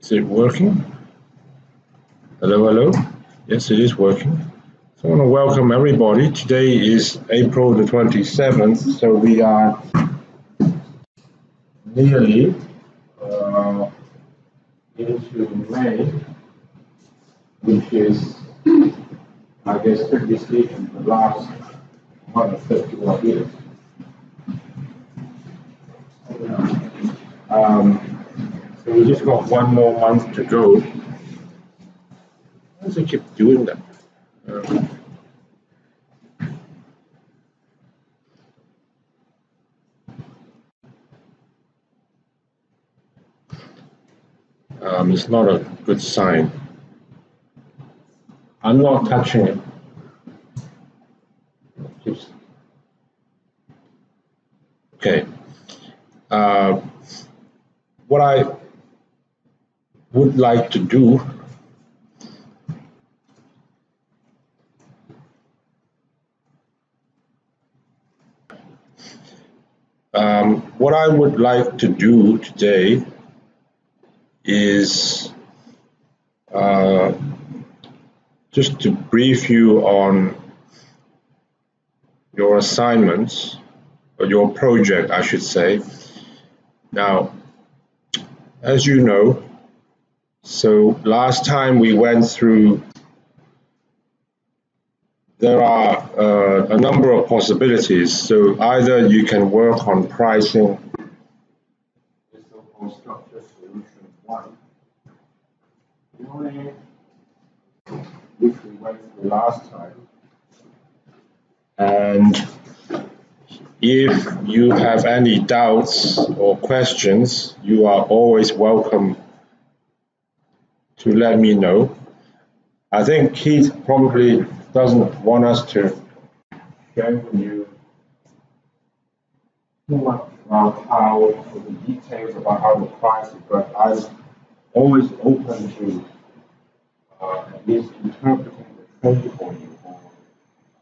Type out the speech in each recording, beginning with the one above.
Is it working? Hello, hello. Yes, it is working. So I want to welcome everybody. Today is April the 27th, so we are nearly into May, which is, I guess, strictly speaking, the last 151 years. So we just got one more month to go. Why does it keep doing that? It's not a good sign. I'm not touching it. Okay. What I would like to do today is just to brief you on your assignments, or your project, I should say. Now, as you know, so last time we went through, there are a number of possibilities. So either you can work on pricing, the so-called structure solution 1, which we went through last time. And if you have any doubts or questions, you are always welcome to let me know. I think Keith probably doesn't want us to share with you too much about how the details about how to price it, but I'm always open to at least interpreting the trade for you, or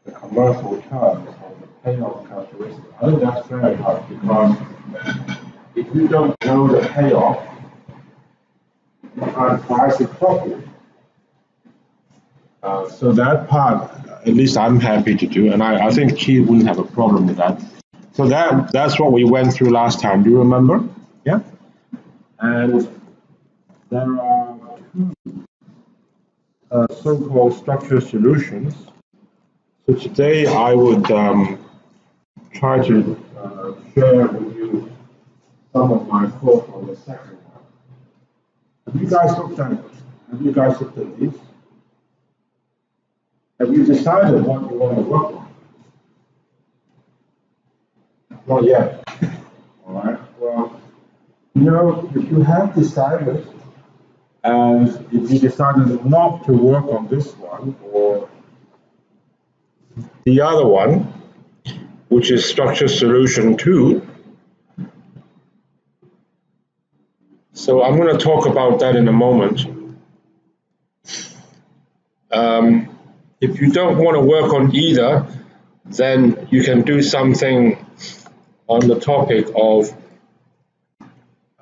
the commercial terms, or the payoff characteristics. I think that's fair enough, because if you don't know the payoff, you can't price it properly. So that part, at least I'm happy to do, and I think Keith wouldn't have a problem with that. So that's what we went through last time. Do you remember? Yeah. And there are two so-called structure solutions. So today I would try to share with you some of my thoughts on the second one. Have you guys looked at these? Have you decided what you want to work on? Not yet. All right. Well, if you have decided, and if you decided not to work on this one or the other one, which is structure solution 2. So I'm going to talk about that in a moment. If you don't want to work on either, then you can do something on the topic of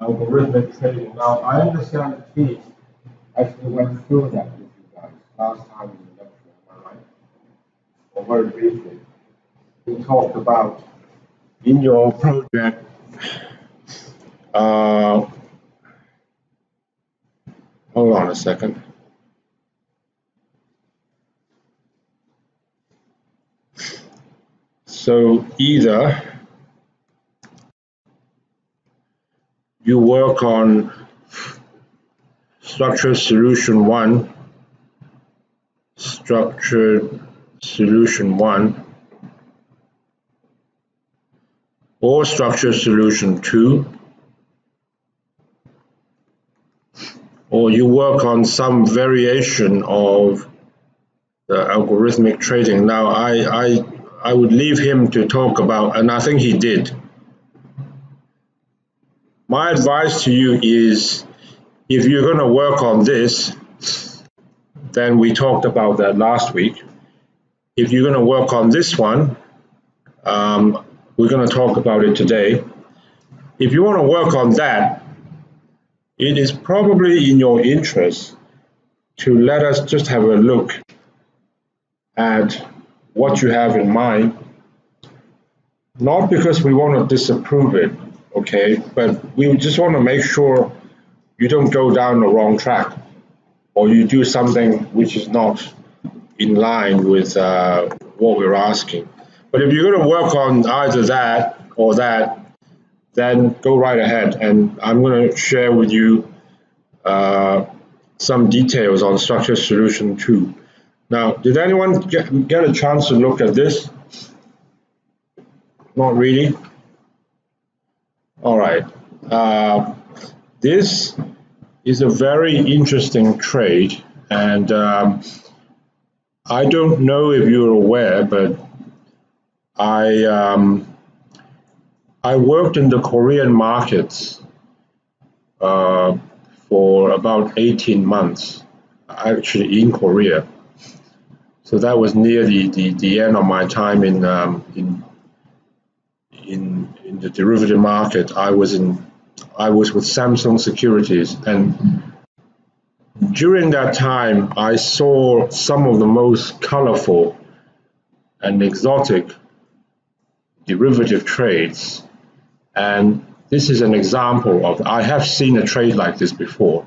algorithmic trading. Now, I understand that Keith actually went through that with you guys last time in the lecture, am I right? Or very briefly. We talked about in your project hold on a second. So either you work on structured solution 1, or structured solution 2, or you work on some variation of the algorithmic trading. Now, I would leave him to talk about, and I think he did. My advice to you is, if you're going to work on this, then we talked about that last week. If you're going to work on this one, we're going to talk about it today. If you want to work on that, it is probably in your interest to let us just have a look at what you have in mind, not because we want to disapprove it, okay, but we just want to make sure you don't go down the wrong track or you do something which is not in line with what we're asking. But if you're going to work on either that or that, then go right ahead, and I'm going to share with you some details on Structured Solution 2. Now, did anyone get a chance to look at this? Not really? All right. This is a very interesting trade, and I don't know if you're aware, but I worked in the Korean markets for about 18 months, actually in Korea. So that was near the end of my time in the derivative market. I was with Samsung Securities, and during that time, I saw some of the most colorful and exotic derivative trades. And this is an example of, I have seen a trade like this before.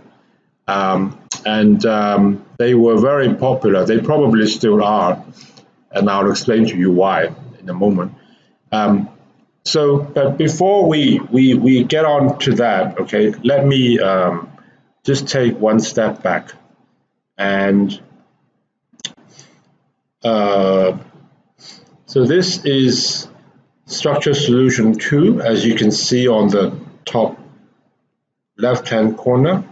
They were very popular. They probably still are. And I'll explain to you why in a moment. But before we get on to that, okay, let me just take one step back. And so this is Structured Solution 2, as you can see on the top left-hand corner.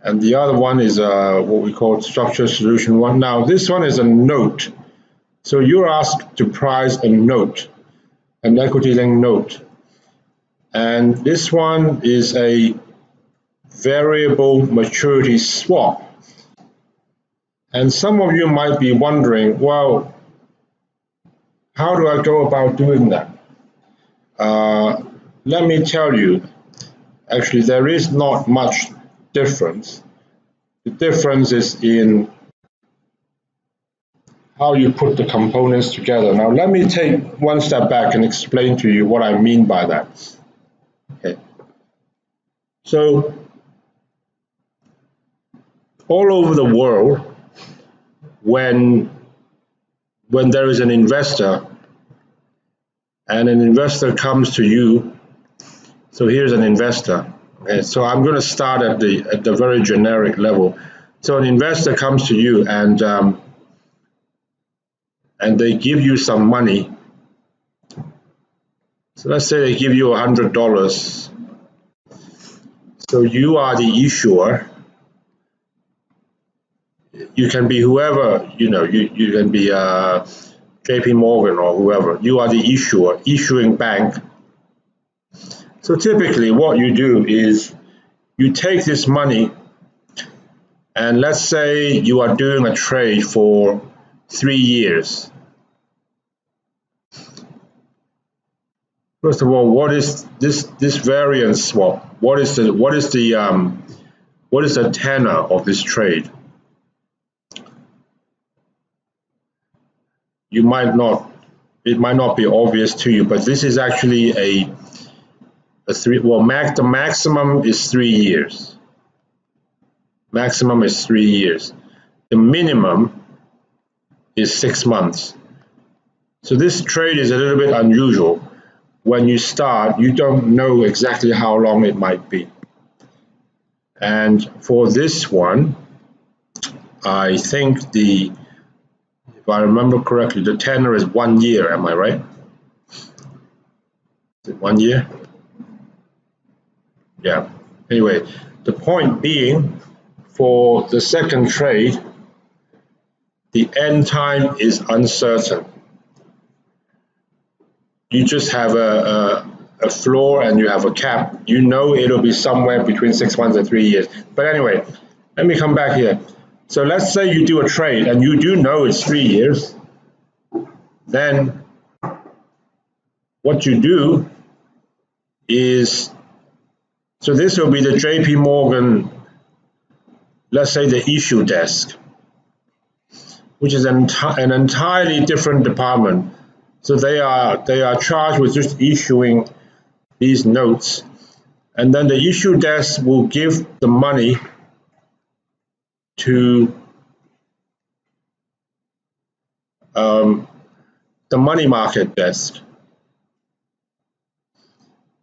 And the other one is what we call Structured Solution 1. Now, this one is a note. So you're asked to price a note, an equity-linked note. And this one is a variable maturity swap. And some of you might be wondering, well, how do I go about doing that? Let me tell you, actually, there is not much difference. The difference is in how you put the components together. Now, let me take one step back and explain to you what I mean by that. Okay. So, all over the world, when there is an investor and an investor comes to you, so here's an investor. Okay, so I'm going to start at the very generic level. So an investor comes to you and they give you some money. So let's say they give you $100. So you are the issuer. You can be whoever, you can be JP Morgan or whoever. You are the issuer, issuing bank. So typically what you do is you take this money and let's say you are doing a trade for 3 years. First of all, what is this variance swap? What is the tenor of this trade? It might not be obvious to you, but this is actually the maximum is 3 years. Maximum is 3 years. The minimum is 6 months. So this trade is a little bit unusual. When you start, you don't know exactly how long it might be. And for this one, I think if I remember correctly, the tenor is 1 year, am I right? Is it 1 year? Yeah. Anyway, the point being, for the second trade, the end time is uncertain. You just have a floor and you have a cap. You know it'll be somewhere between 6 months and 3 years. But anyway, let me come back here. So let's say you do a trade and you do know it's 3 years. Then what you do is So this will be the JP Morgan, let's say the issue desk, which is an entirely different department. So they are charged with just issuing these notes, and then the issue desk will give the money to the money market desk.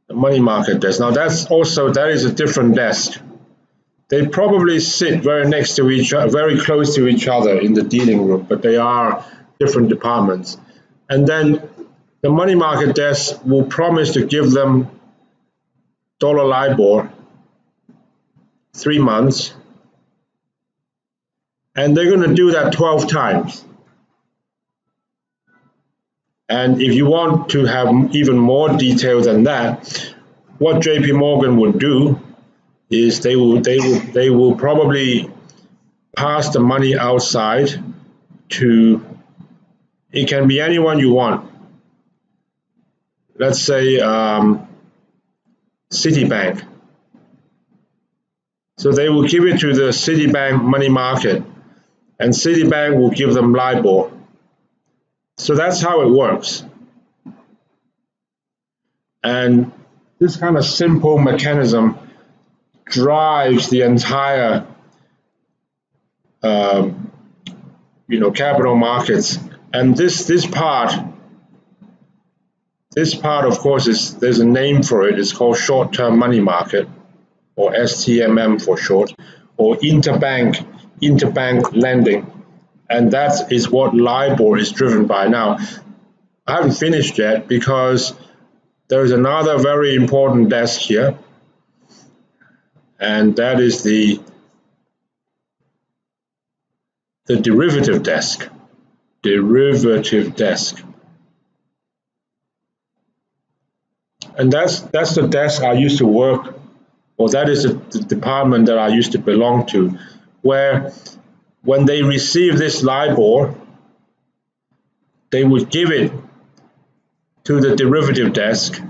The money market desk. Now that is a different desk. They probably sit very next to each other, very close to each other in the dealing room, but they are different departments. And then the money market desk will promise to give them dollar LIBOR 3 months, and they're going to do that 12 times. And if you want to have even more detail than that, what JP Morgan would do is they will probably pass the money outside to, it can be anyone you want. Let's say Citibank. So they will give it to the Citibank money market, and Citibank will give them LIBOR. So that's how it works. And this kind of simple mechanism drives the entire capital markets. And this part of course there's a name for it. It's called short-term money market, or STMM for short, or interbank lending. And that is what LIBOR is driven by. Now, I haven't finished yet because there is another very important desk here, and that is the derivative desk. Derivative desk. And that's the desk I used to work, or that is the department that I used to belong to, where when they receive this LIBOR, they would give it to the derivative desk.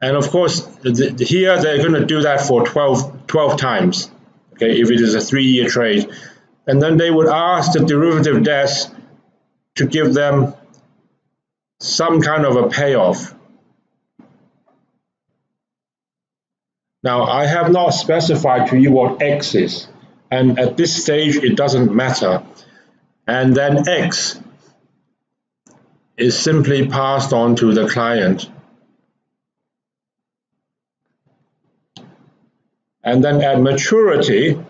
And of course, here they're going to do that for 12 times, okay, if it is a 3-year trade. And then they would ask the derivative desk to give them some kind of a payoff. Now, I have not specified to you what X is, and at this stage it doesn't matter. And then X is simply passed on to the client. And then at maturity,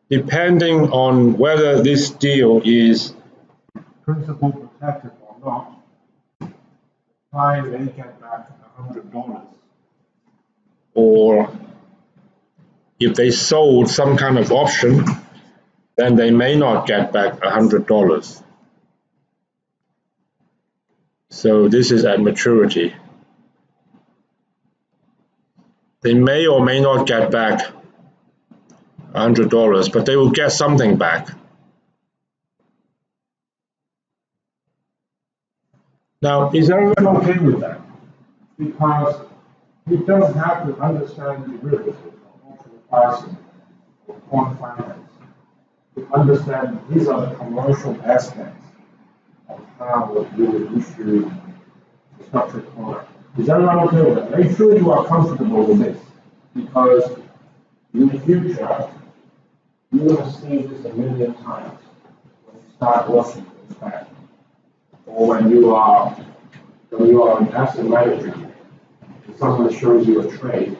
depending on whether this deal is principal protected or not, the client may get back $100. Or if they sold some kind of option, then they may not get back $100. So this is at maturity. They may or may not get back $100, but they will get something back. Now, is everyone okay with that? Because you don't have to understand derivatives or option pricing or quant finance to understand these are the commercial aspects of how you would issue a structured product. Is everyone okay with that? Make sure you are comfortable with this, because in the future, you're going to see this a million times when you start working this back, or when you are an asset manager. If someone shows you a trade,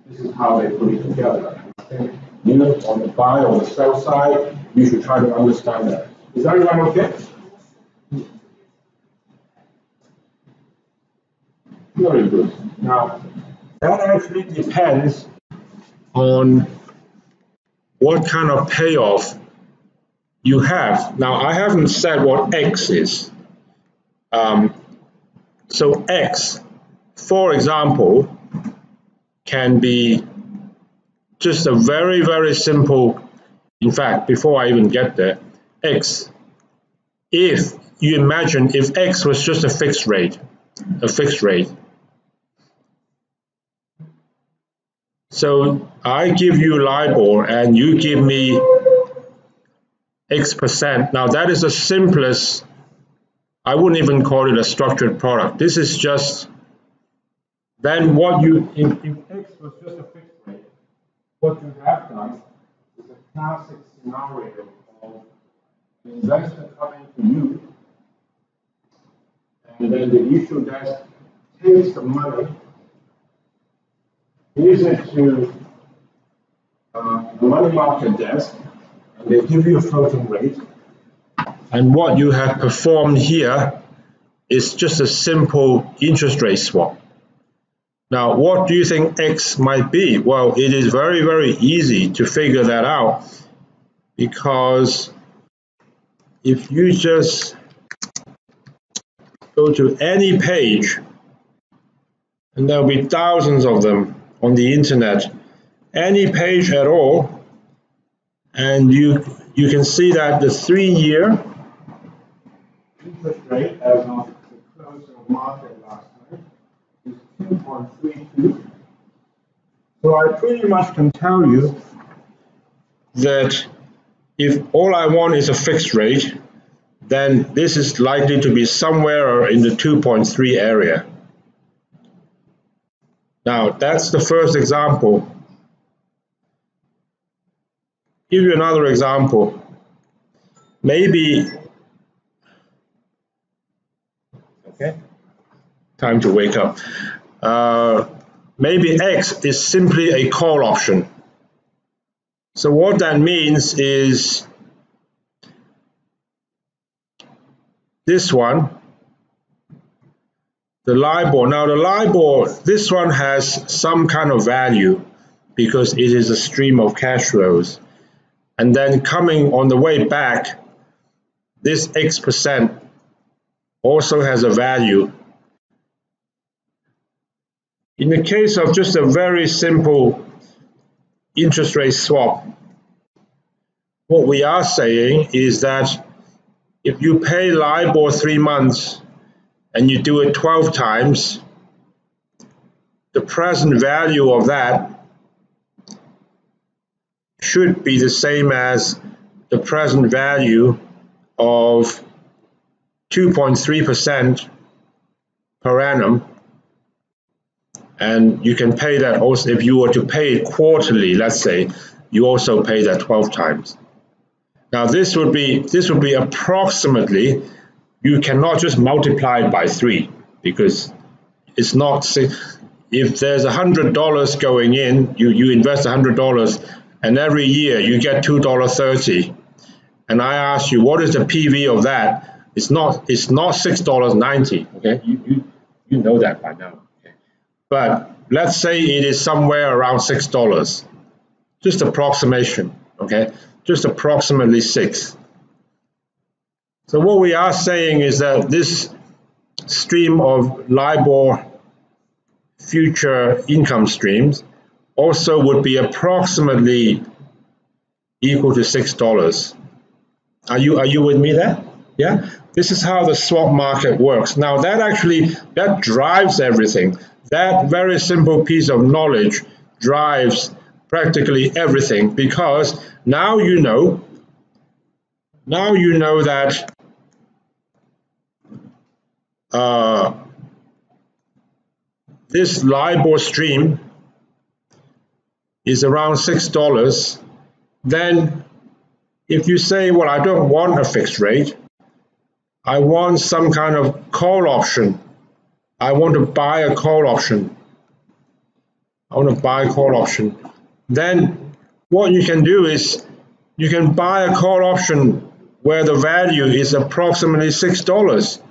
this is how they put it together. And you, on the buy or the sell side, you should try to understand that. Is everyone okay? Very good. Now, that actually depends on what kind of payoff you have. Now, I haven't said what X is. So X, for example, can be just a very, very simple, in fact, before I even get there, X, if you imagine if X was just a fixed rate, So I give you LIBOR and you give me X%. Now that is the simplest, I wouldn't even call it a structured product. This is just, then what you, If X was just a fixed rate, what you have done is a classic scenario of an investor coming to you, and then the issue desk takes the money, gives it to the money market desk, and they give you a floating rate. and what you have performed here is just a simple interest rate swap. Now, what do you think X might be? Well, it is very, very easy to figure that out, because if you just go to any page, and there'll be thousands of them on the internet, any page at all, and you can see that the 3-year Interest rate as of the close of market last night is 2.32. So I pretty much can tell you that if all I want is a fixed rate, then this is likely to be somewhere in the 2.3 area. Now, that's the first example. Give you another example. Maybe, okay, time to wake up. Maybe X is simply a call option. So what that means is this one, the LIBOR. Now the LIBOR, this one has some kind of value because it is a stream of cash flows. And then coming on the way back, this X% also has a value. In the case of just a very simple interest rate swap, what we are saying is that if you pay LIBOR 3 months and you do it 12 times, the present value of that should be the same as the present value of 2.3% per annum. And you can pay that also if you were to pay it quarterly, let's say, you also pay that 12 times. Now this would be approximately, you cannot just multiply it by 3 because it's not, if there's $100 going in, you invest $100 and every year you get $2.30, and I ask you what is the PV of that, it's not $6.90, okay, you know that by now, okay? But let's say it is somewhere around $6, just approximation, okay, just approximately 6. So what we are saying is that this stream of LIBOR future income streams also would be approximately equal to $6. Are you with me there? Yeah? This is how the swap market works. Now that drives everything. That very simple piece of knowledge drives practically everything, because now you know that this LIBOR stream is around $6. Then if you say, well, I don't want a fixed rate, I want some kind of call option, I want to buy a call option, then what you can do is you can buy a call option where the value is approximately $6,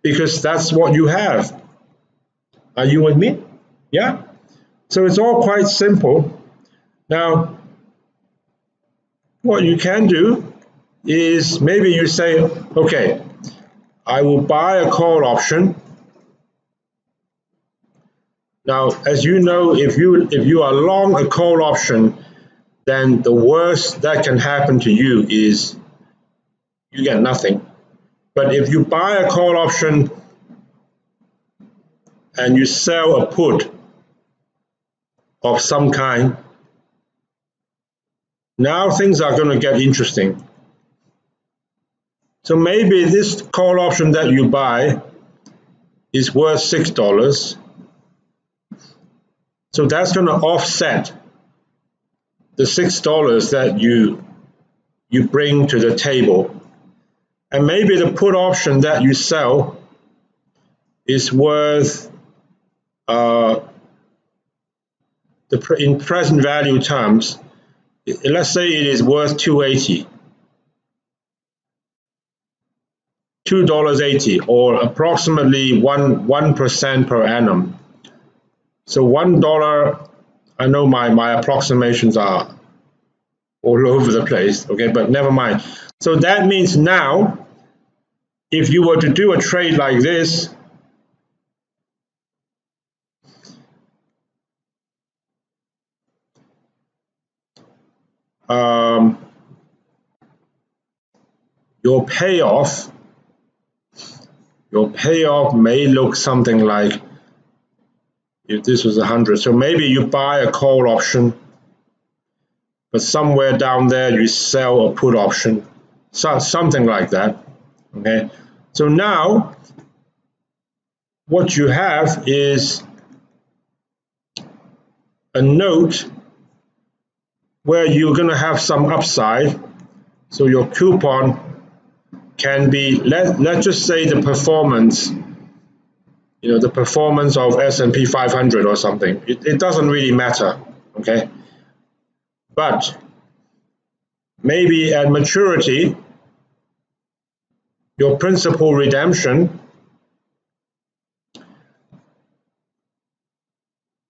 because that's what you have. Are you with me? Yeah? So it's all quite simple. Now, what you can do is maybe you say, okay, I will buy a call option. Now, as you know, if you are long a call option, then the worst that can happen to you is you get nothing. But if you buy a call option and you sell a put of some kind, now things are going to get interesting. So maybe this call option that you buy is worth $6. So that's going to offset the $6 that you bring to the table. And maybe the put option that you sell is worth, in present value terms, let's say it is worth $2.80, or approximately 1% per annum. So $1, I know my approximations are all over the place, okay, but never mind. So that means now, if you were to do a trade like this, your payoff may look something like, if this was 100, so maybe you buy a call option, but somewhere down there you sell a put option, so something like that, okay? So now what you have is a note where you're going to have some upside. So your coupon can be, let's just say the performance, the performance of S&P 500 or something. It doesn't really matter, okay? But maybe at maturity, your principal redemption,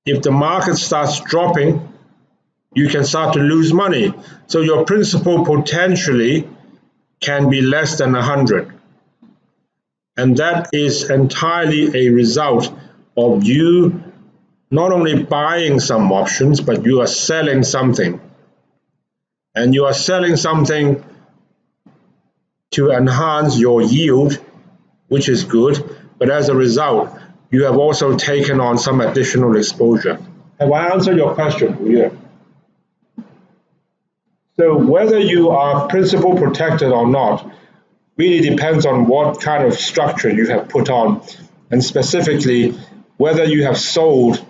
if the market starts dropping, you can start to lose money. So your principal potentially can be less than 100. And that is entirely a result of you not only buying some options, but you are selling something. And you are selling something to enhance your yield, which is good, but as a result, you have also taken on some additional exposure. Have I answered your question? Yeah. So whether you are principal protected or not really depends on what kind of structure you have put on, and specifically whether you have sold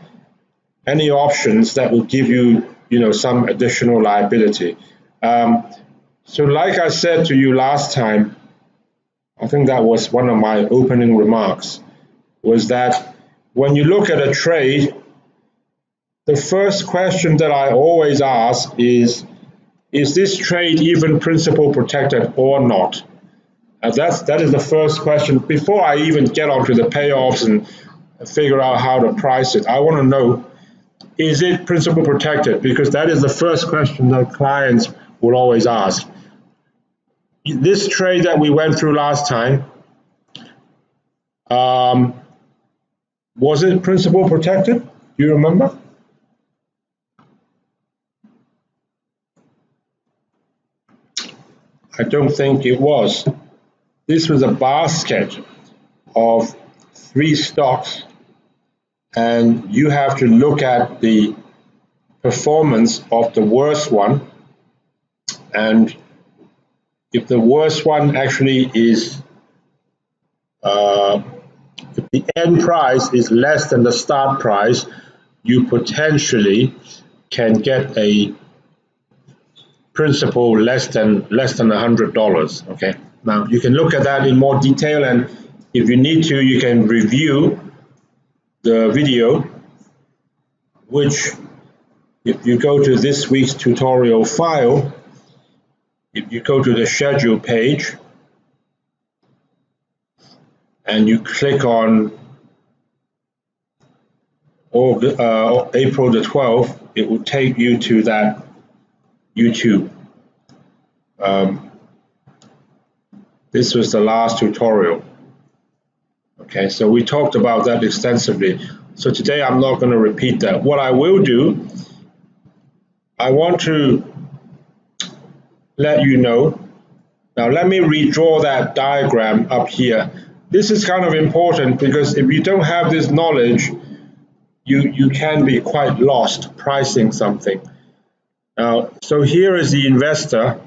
any options that will give you, some additional liability. So like I said to you last time, I think that was one of my opening remarks, was that when you look at a trade, the first question that I always ask is this trade even principal protected or not? That is the first question. Before I even get onto the payoffs and figure out how to price it, I want to know, is it principal protected? Because that is the first question that clients will always ask. This trade that we went through last time, was it principal protected? Do you remember? I don't think it was. This was a basket of 3 stocks, and you have to look at the performance of the worst one, and if the worst one actually is, if the end price is less than the start price, you potentially can get a principal less than $100. Okay. Now you can look at that in more detail, and if you need to, you can review the video, which, if you go to this week's tutorial file, if you go to the schedule page and you click on April the 12th, it will take you to that YouTube. This was the last tutorial. Okay, so we talked about that extensively. So today I'm not going to repeat that. What I will do, I want to let you know. Now let me redraw that diagram up here. This is kind of important because if you don't have this knowledge, you can be quite lost pricing something. Now, so here is the investor.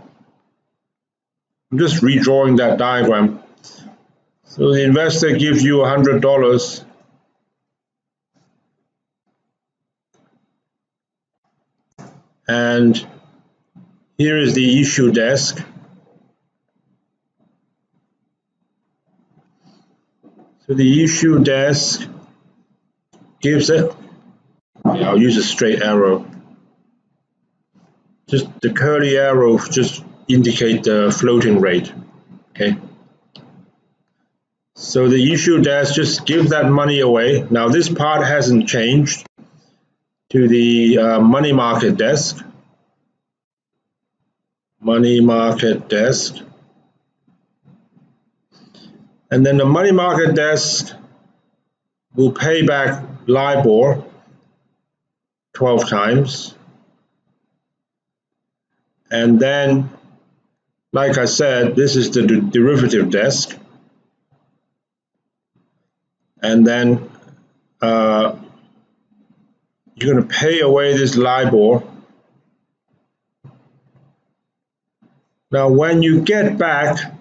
I'm just redrawing that diagram. So the investor gives you $100. And here is the issue desk. So the issue desk gives it, yeah, I'll use a straight arrow. Just the curly arrow just indicate the floating rate, okay? So the issue desk just gives that money away. Now this part hasn't changed to the money market desk. Money market desk. And then the money market desk will pay back LIBOR 12 times. And then, like I said, this is the derivative desk. And then you're going to pay away this LIBOR. Now, when you get back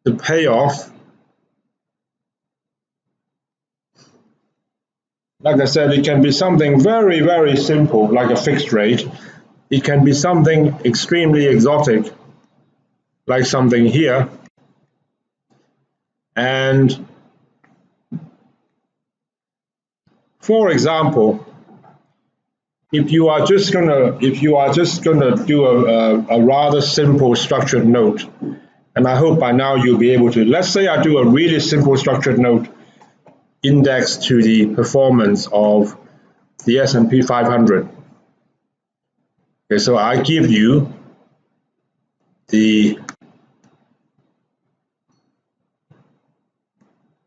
the payoff, like I said, it can be something very, very simple, like a fixed rate. It can be something extremely exotic, like something here. And for example, if you are just gonna do a rather simple structured note, and I hope by now you'll be able to, let's say I do a really simple structured note indexed to the performance of the S&P 500. Okay, so I give you the,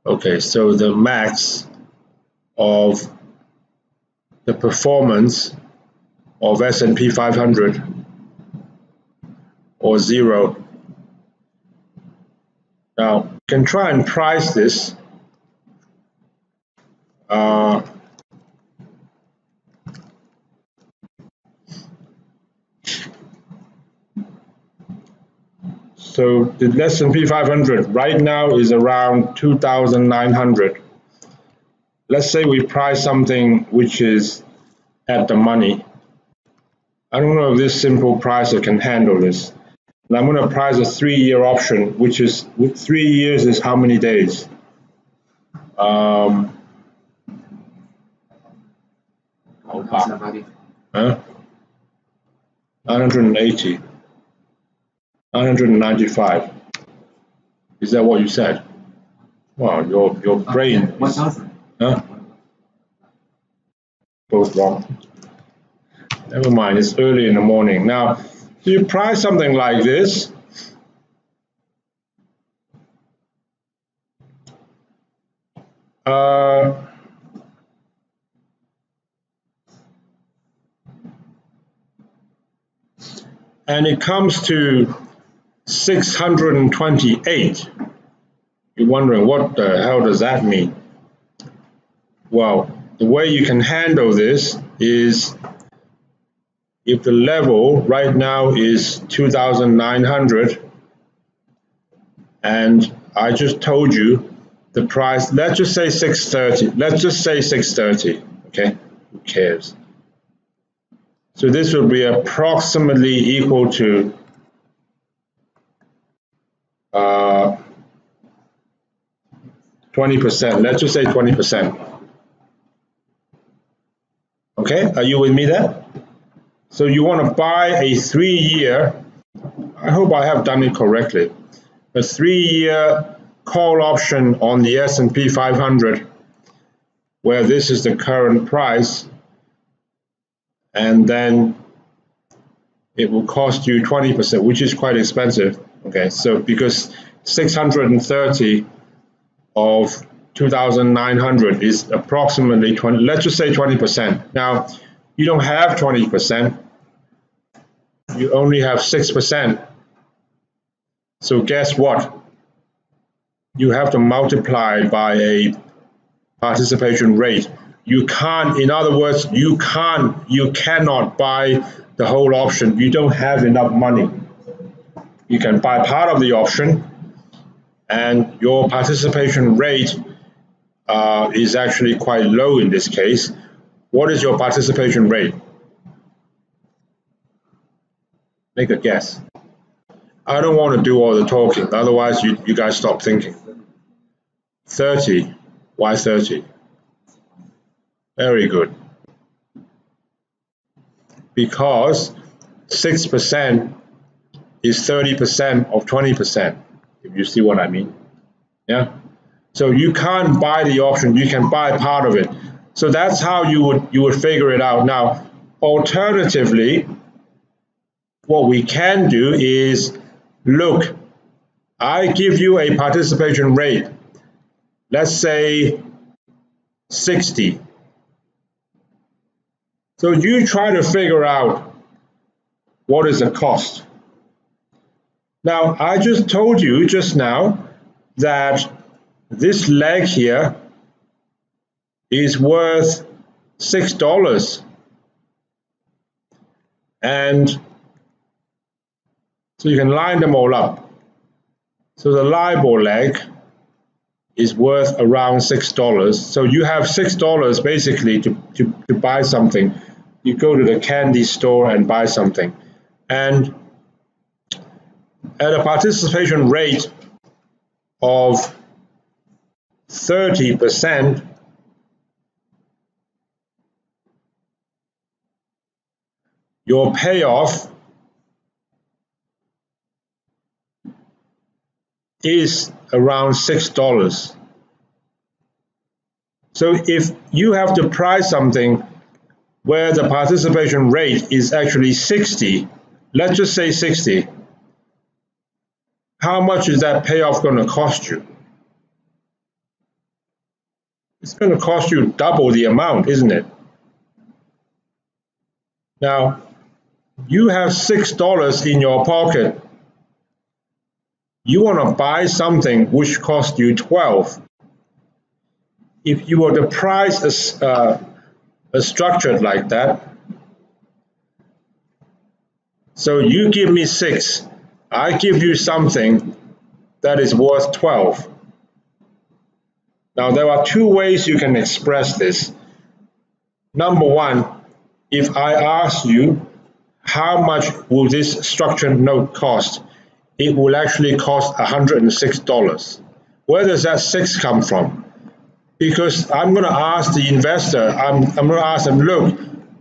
okay, so the max of the performance of S&P 500 or 0. Now, you can try and price this. So the S&P 500 right now is around 2,900. Let's say we price something which is at the money. I don't know if this simple pricer can handle this. And I'm going to price a 3-year option, which is, 3 years is how many days? 980. 995. Is that what you said? Wow, your brain is, huh? Both wrong. Never mind, it's early in the morning. Now, so you price something like this. And it comes to 628. You're wondering, what the hell does that mean? Well, the way you can handle this is, if the level right now is 2,900, and I just told you the price, let's just say 630. Let's just say 630, okay? Who cares? So this will be approximately equal to 20%. Let's just say 20%. Okay, are you with me there? So you want to buy a 3-year, I hope I have done it correctly, a 3-year call option on the S&P 500, where this is the current price, and then it will cost you 20%, which is quite expensive. Okay, so because 630 of 2,900 is approximately 20, let's just say 20%. Now, you don't have 20%, you only have 6%. So guess what? You have to multiply by participation rate. You can't, in other words, you cannot buy the whole option. You don't have enough money. You can buy part of the option, and your participation rate is actually quite low in this case. What is your participation rate? Make a guess. I don't want to do all the talking, otherwise you guys stop thinking. 30. Why 30? Very good. Because 6% is 30% of 20%, if you see what I mean. Yeah. So you can't buy the option, you can buy part of it. So that's how you would figure it out. Now, alternatively, what we can do is, look, I give you a participation rate, let's say 60. So you try to figure out what is the cost. Now, I just told you just now that this leg here is worth $6. And so you can line them all up. So the LIBOR leg is worth around $6. So you have $6 basically to buy something. You go to the candy store and buy something. And at a participation rate of 30%, your payoff is around $6. So if you have to price something where the participation rate is actually 60, let's just say 60, how much is that payoff going to cost you? It's going to cost you double the amount, isn't it? Now, you have $6 in your pocket. You want to buy something which costs you 12. If you were to price a structure like that, so you give me 6, I give you something that is worth 12. Now, there are two ways you can express this. Number one, if I ask you, how much will this structured note cost? It will actually cost $106. Where does that 6 come from? Because I'm going to ask the investor, I'm going to ask them, look,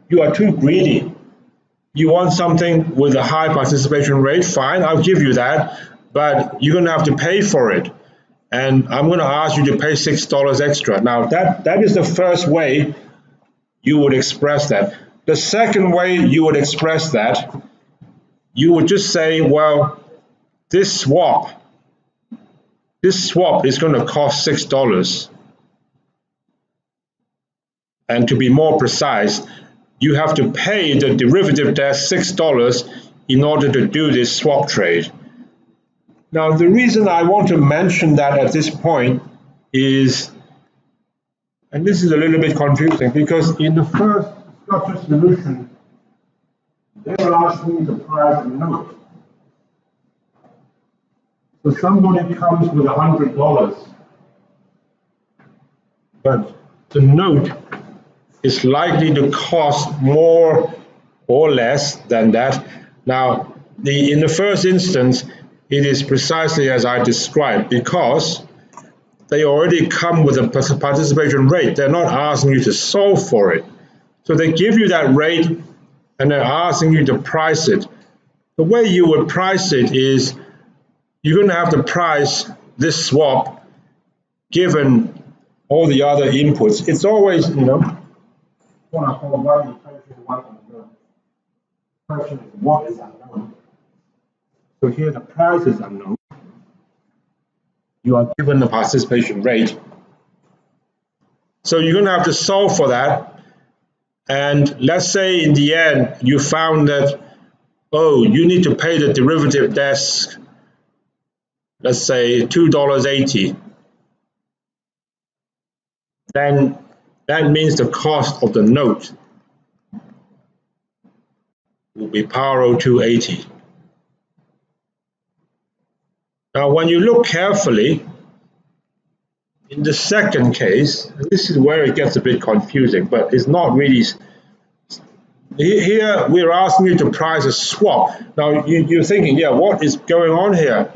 you are too greedy. You want something with a high participation rate? Fine, I'll give you that, but you're going to have to pay for it. And I'm going to ask you to pay $6 extra. Now, that is the first way you would express that. The second way you would express that, you would just say, well, this swap is going to cost $6. And to be more precise, you have to pay the derivative desk $6 in order to do this swap trade. Now, the reason I want to mention that at this point is, and this is a little bit confusing, because in the first structured solution, they were asking me the price of the note. So somebody comes with $100, but the note is likely to cost more or less than that. Now, in the first instance, it is precisely as I described, because they already come with a participation rate. They're not asking you to solve for it. So they give you that rate and they're asking you to price it. The way you would price it is you're going to have to price this swap given all the other inputs. It's always, what I call one equation, one unknown. The question is, what is unknown? So here the price is unknown. You are given the participation rate. So you're going to have to solve for that. And let's say in the end, you found that, oh, you need to pay the derivative desk, let's say $2.80. then that means the cost of the note will be Paro 280. Now, when you look carefully, in the second case, and this is where it gets a bit confusing, but it's not really. Here, we're asking you to price a swap. Now, you're thinking, yeah, what is going on here?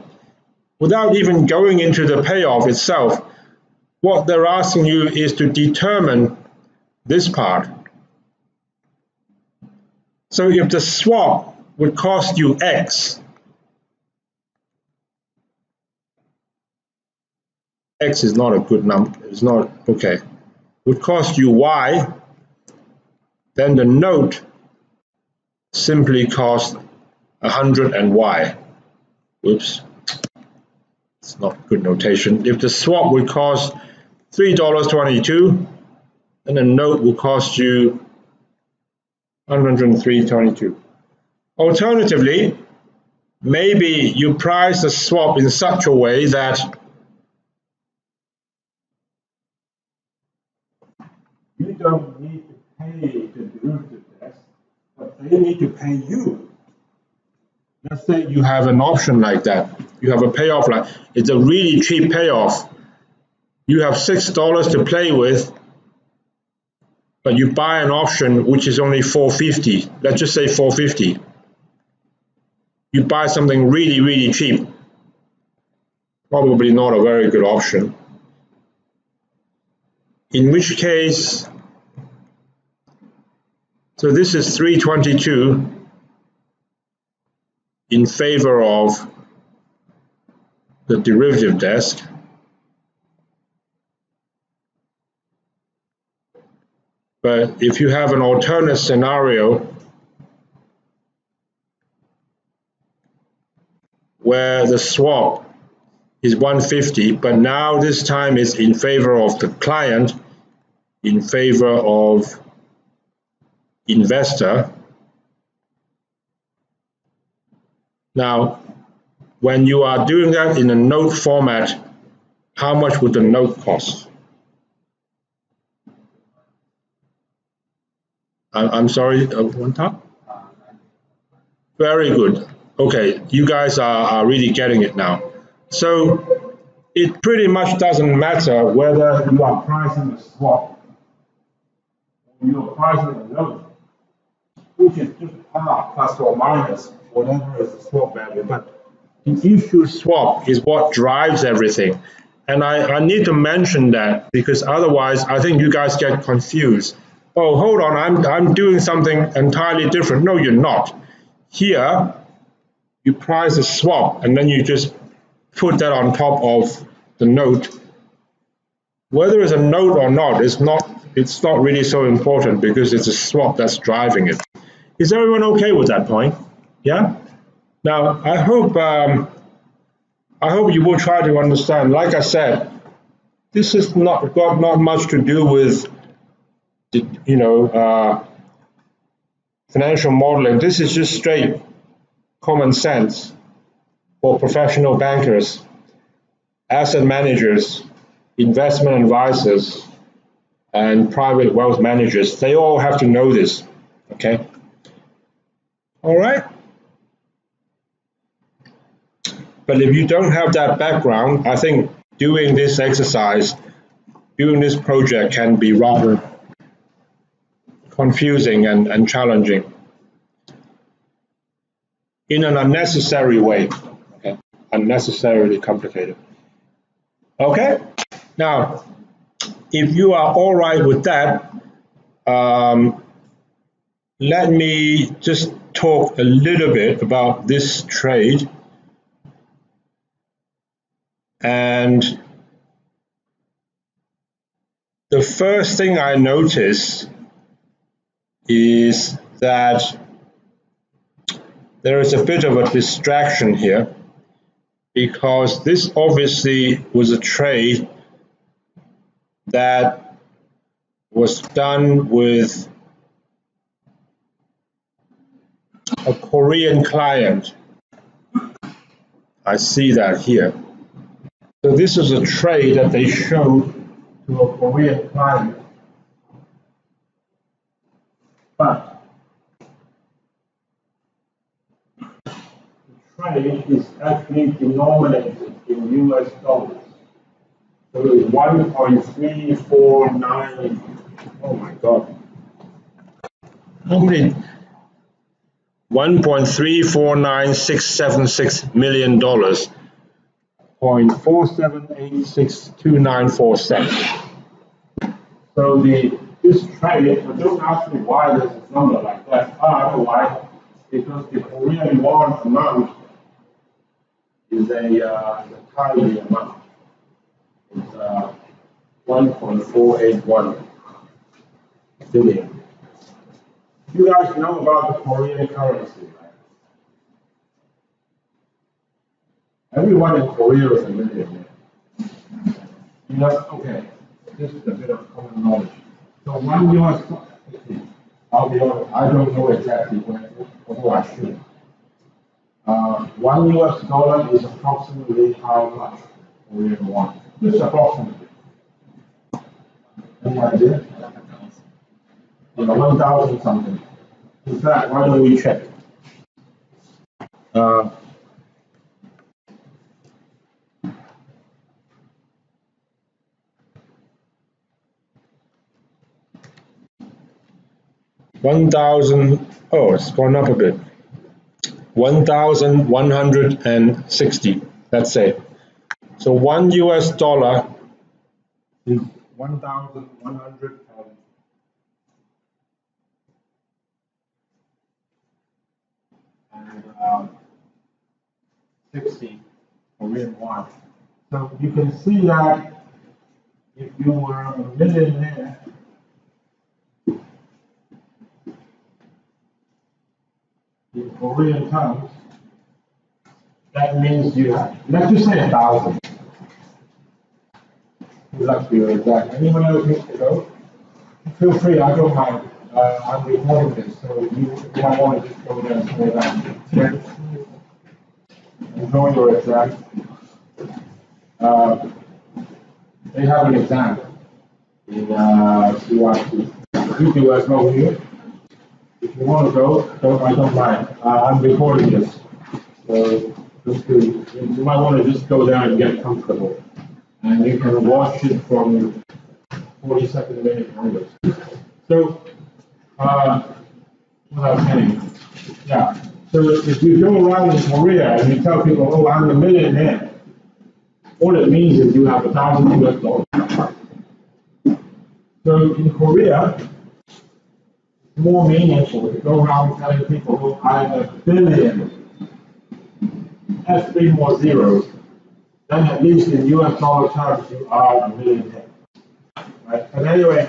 Without even going into the payoff itself, what they're asking you is to determine this part. So if the swap would cost you X, X is not a good number, it's not, okay, would cost you Y, then the note simply costs 100 and Y. Oops, it's not good notation. If the swap would cost $3.22, then the note will cost you 103.22. Alternatively, maybe you price the swap in such a way that you don't need to pay the derivative desk, but they need to pay you. let's say you have an option like that. You have a payoff like it's a really cheap payoff. You have $6 to play with, but you buy an option which is only $4.50. Let's just say $4.50. You buy something really, really cheap. Probably not a very good option. In which case, so this is 322 in favor of the derivative desk. But if you have an alternate scenario where the swap is 150, but now this time is in favor of the client, in favor of investor. Now, when you are doing that in a note format, how much would the note cost? I'm sorry, one time? Very good. Okay, you guys are really getting it now. So it pretty much doesn't matter whether You are pricing a swap, or you are pricing a note, which is just par plus or minus whatever is the swap value. But the issue swap is what drives everything. And I need to mention that because otherwise I think you guys get confused. Oh, hold on, I'm doing something entirely different. No, you're not. Here, you price a swap and then you just put that on top of the note. Whether it's a note or not, it's not really so important because it's a swap that's driving it. Is everyone okay with that point? Yeah? Now, I hope you will try to understand. Like I said, this has got not much to do with financial modeling. This is just straight common sense for professional bankers, asset managers, investment advisors, and private wealth managers. They all have to know this, okay? All right? But if you don't have that background, I think doing this exercise, doing this project can be rather confusing and challenging in an unnecessary way, okay? Unnecessarily complicated. Okay? Now, if you are all right with that, let me just talk a little bit about this trade. And the first thing I notice is that there is a bit of a distraction here because this obviously was a trade that was done with a Korean client. I see that here. So this is a trade that they showed to a Korean client, but the trade is actually denominated in US dollars. So it's 1.349, oh my God. How many? $1.349676 million, 0.47862947. So this trade, but don't ask me why there's a number like that. I know why. Because the Korean won amount is a tiny amount. It's 1.481 billion. You guys know about the Korean currency, right? Everyone in Korea is a millionaire. You know, okay, this is a bit of common knowledge. So one US, I'll be honest, I don't know exactly when, although I should. $1 US is approximately how much Korean won? Just approximately. Any idea? 1,000 something. In fact, why don't we check? It's gone up a bit. 1,160, let's say. So $1 US is 1,160 Korean won. So you can see that if you were a millionaire, in Korean terms, that means you have, let's just say 1,000. Good luck to you with that. Anyone else wish to go? Feel free, I don't mind. I'm recording this, so you might want to just go there and slow down. Enjoy your exam. They have an exam in CYC. You do as well here. If you want to go, I don't mind. I'm recording this. So you might want to just go there and get comfortable. And you can watch it from 42nd minute onwards. So, what I was saying, yeah. So if you go around in Korea and you tell people, oh, I'm a millionaire, all it means is you have 1,000 US dollars. So in Korea, it's more meaningful to go around telling people, oh, I'm a billion. That's 3 more zeros. Then at least in US dollar terms, you are a millionaire. Right? But anyway,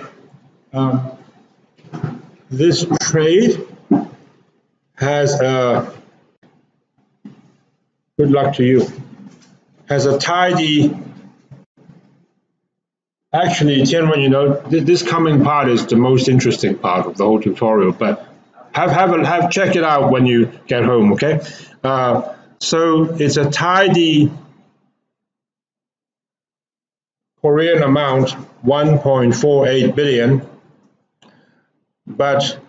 this trade has a, good luck to you, has a tidy, actually, Tianwen, you know, this coming part is the most interesting part of the whole tutorial, but check it out when you get home, okay? So it's a tidy Korean amount, 1.48 billion, but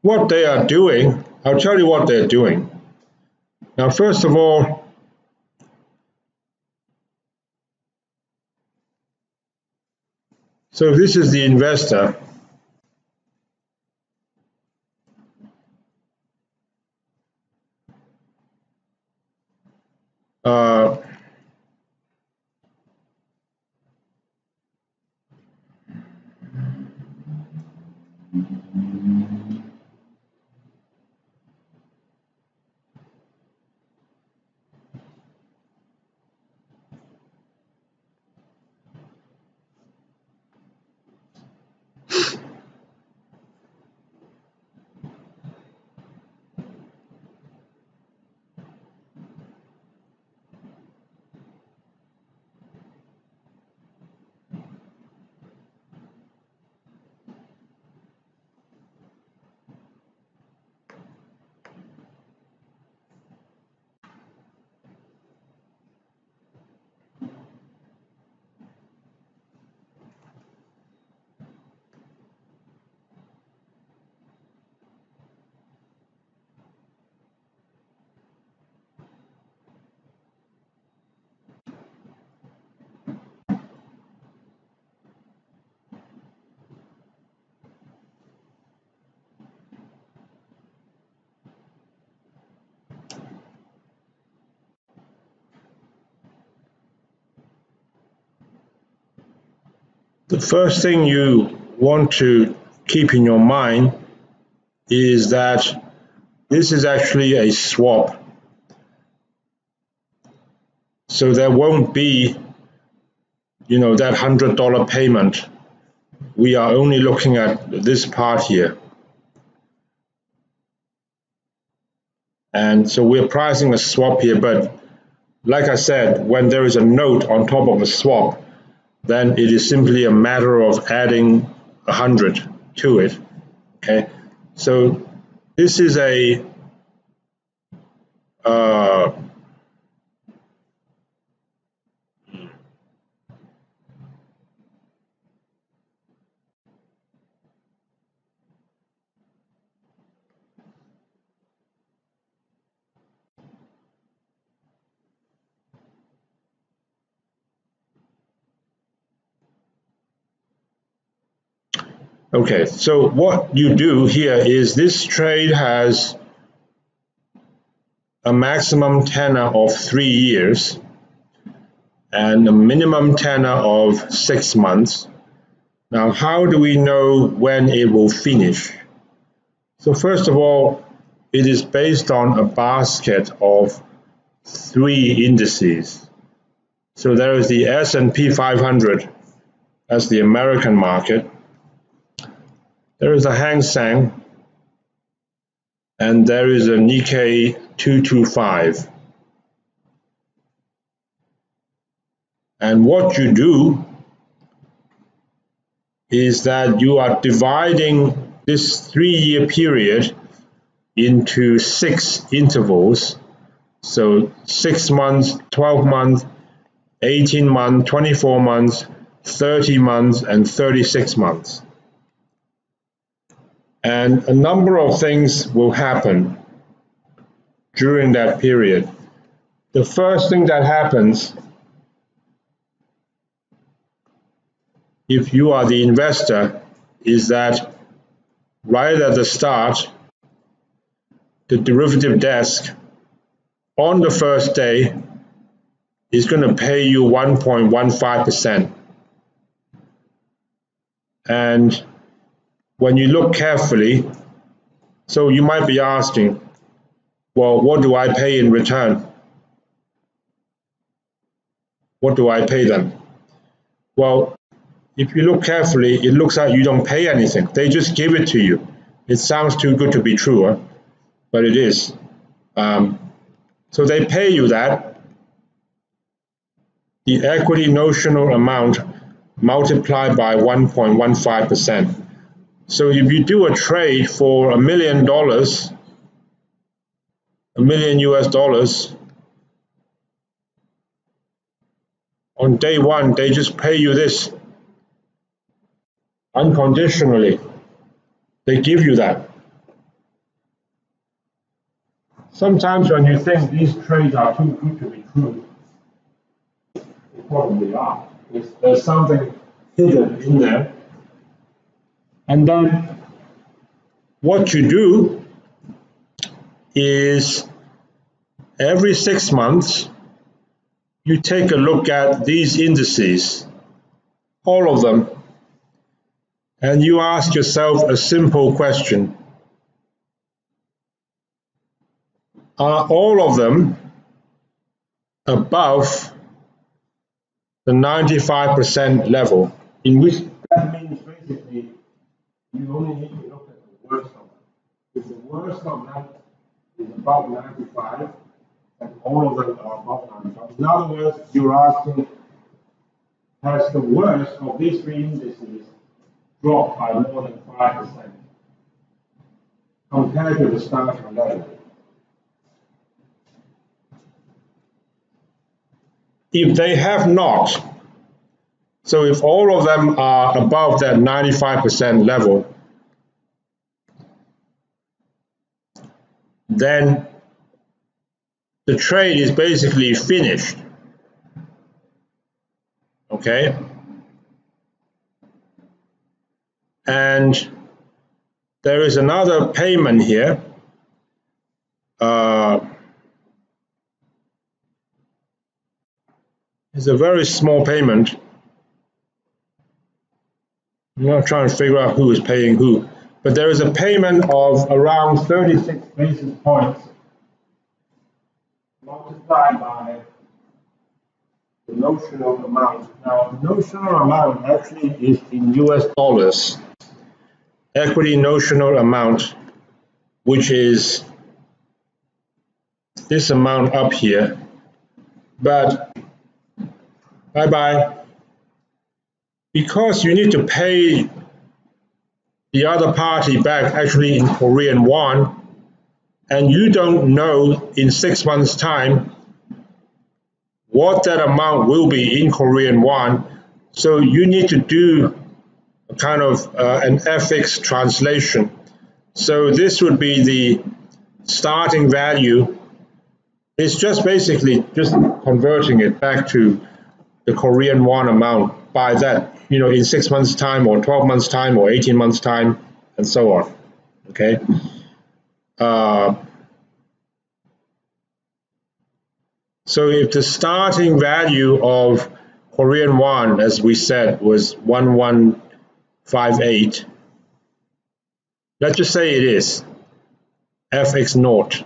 what they are doing, I'll tell you what they're doing. Now, first of all, so this is the investor. The first thing you want to keep in your mind is that this is actually a swap. So there won't be, that $100 payment. We are only looking at this part here. And so we're pricing a swap here, but like I said, when there is a note on top of a swap, then it is simply a matter of adding 100 to it. Okay, so this is a okay, so what you do here is this trade has a maximum tenor of 3 years and a minimum tenor of 6 months. Now, how do we know when it will finish? So first of all, it is based on a basket of 3 indices. So there is the S&P 500 as the American market. There is a Hang Seng, and there is a Nikkei 225. And what you do is that you are dividing this 3-year period into 6 intervals. So 6 months, 12 months, 18 months, 24 months, 30 months, and 36 months. And a number of things will happen during that period. The first thing that happens, if you are the investor, is that right at the start, the derivative desk on the first day is going to pay you 1.15%. And when you look carefully, so you might be asking, well, what do I pay in return? What do I pay them? Well, if you look carefully, it looks like you don't pay anything. They just give it to you. It sounds too good to be true, huh? But it is. So they pay you that. The equity notional amount multiplied by 1.15%. So if you do a trade for $1 million, $1 million US dollars, on day one, they just pay you this unconditionally. They give you that. Sometimes when you think these trades are too good to be true, they probably are. There's something hidden in there. And then what you do is every 6 months, you take a look at these indices, all of them, and you ask yourself a simple question. Are all of them above the 95% level? In which that means basically you only need to look at the worst of them. If the worst of them is above 95, then all of them are above 95. In other words, you're asking, has the worst of these 3 indices dropped by more than 5% compared to the starting level? If they have not, so if all of them are above that 95% level, then the trade is basically finished. Okay? And there is another payment here. It's a very small payment. I'm not trying to figure out who is paying who, but there is a payment of around 36 basis points multiplied by the notional amount. Now, the notional amount actually is in US dollars. Equity notional amount, which is this amount up here, but because you need to pay the other party back actually in Korean won, and you don't know in 6 months' time what that amount will be in Korean won, so you need to do a kind of an FX translation. So this would be the starting value. It's just basically just converting it back to the Korean won amount by that, in 6 months' time or 12 months' time or 18 months' time and so on. Okay. So if the starting value of Korean won, as we said, was 1158, let's just say it is FX naught.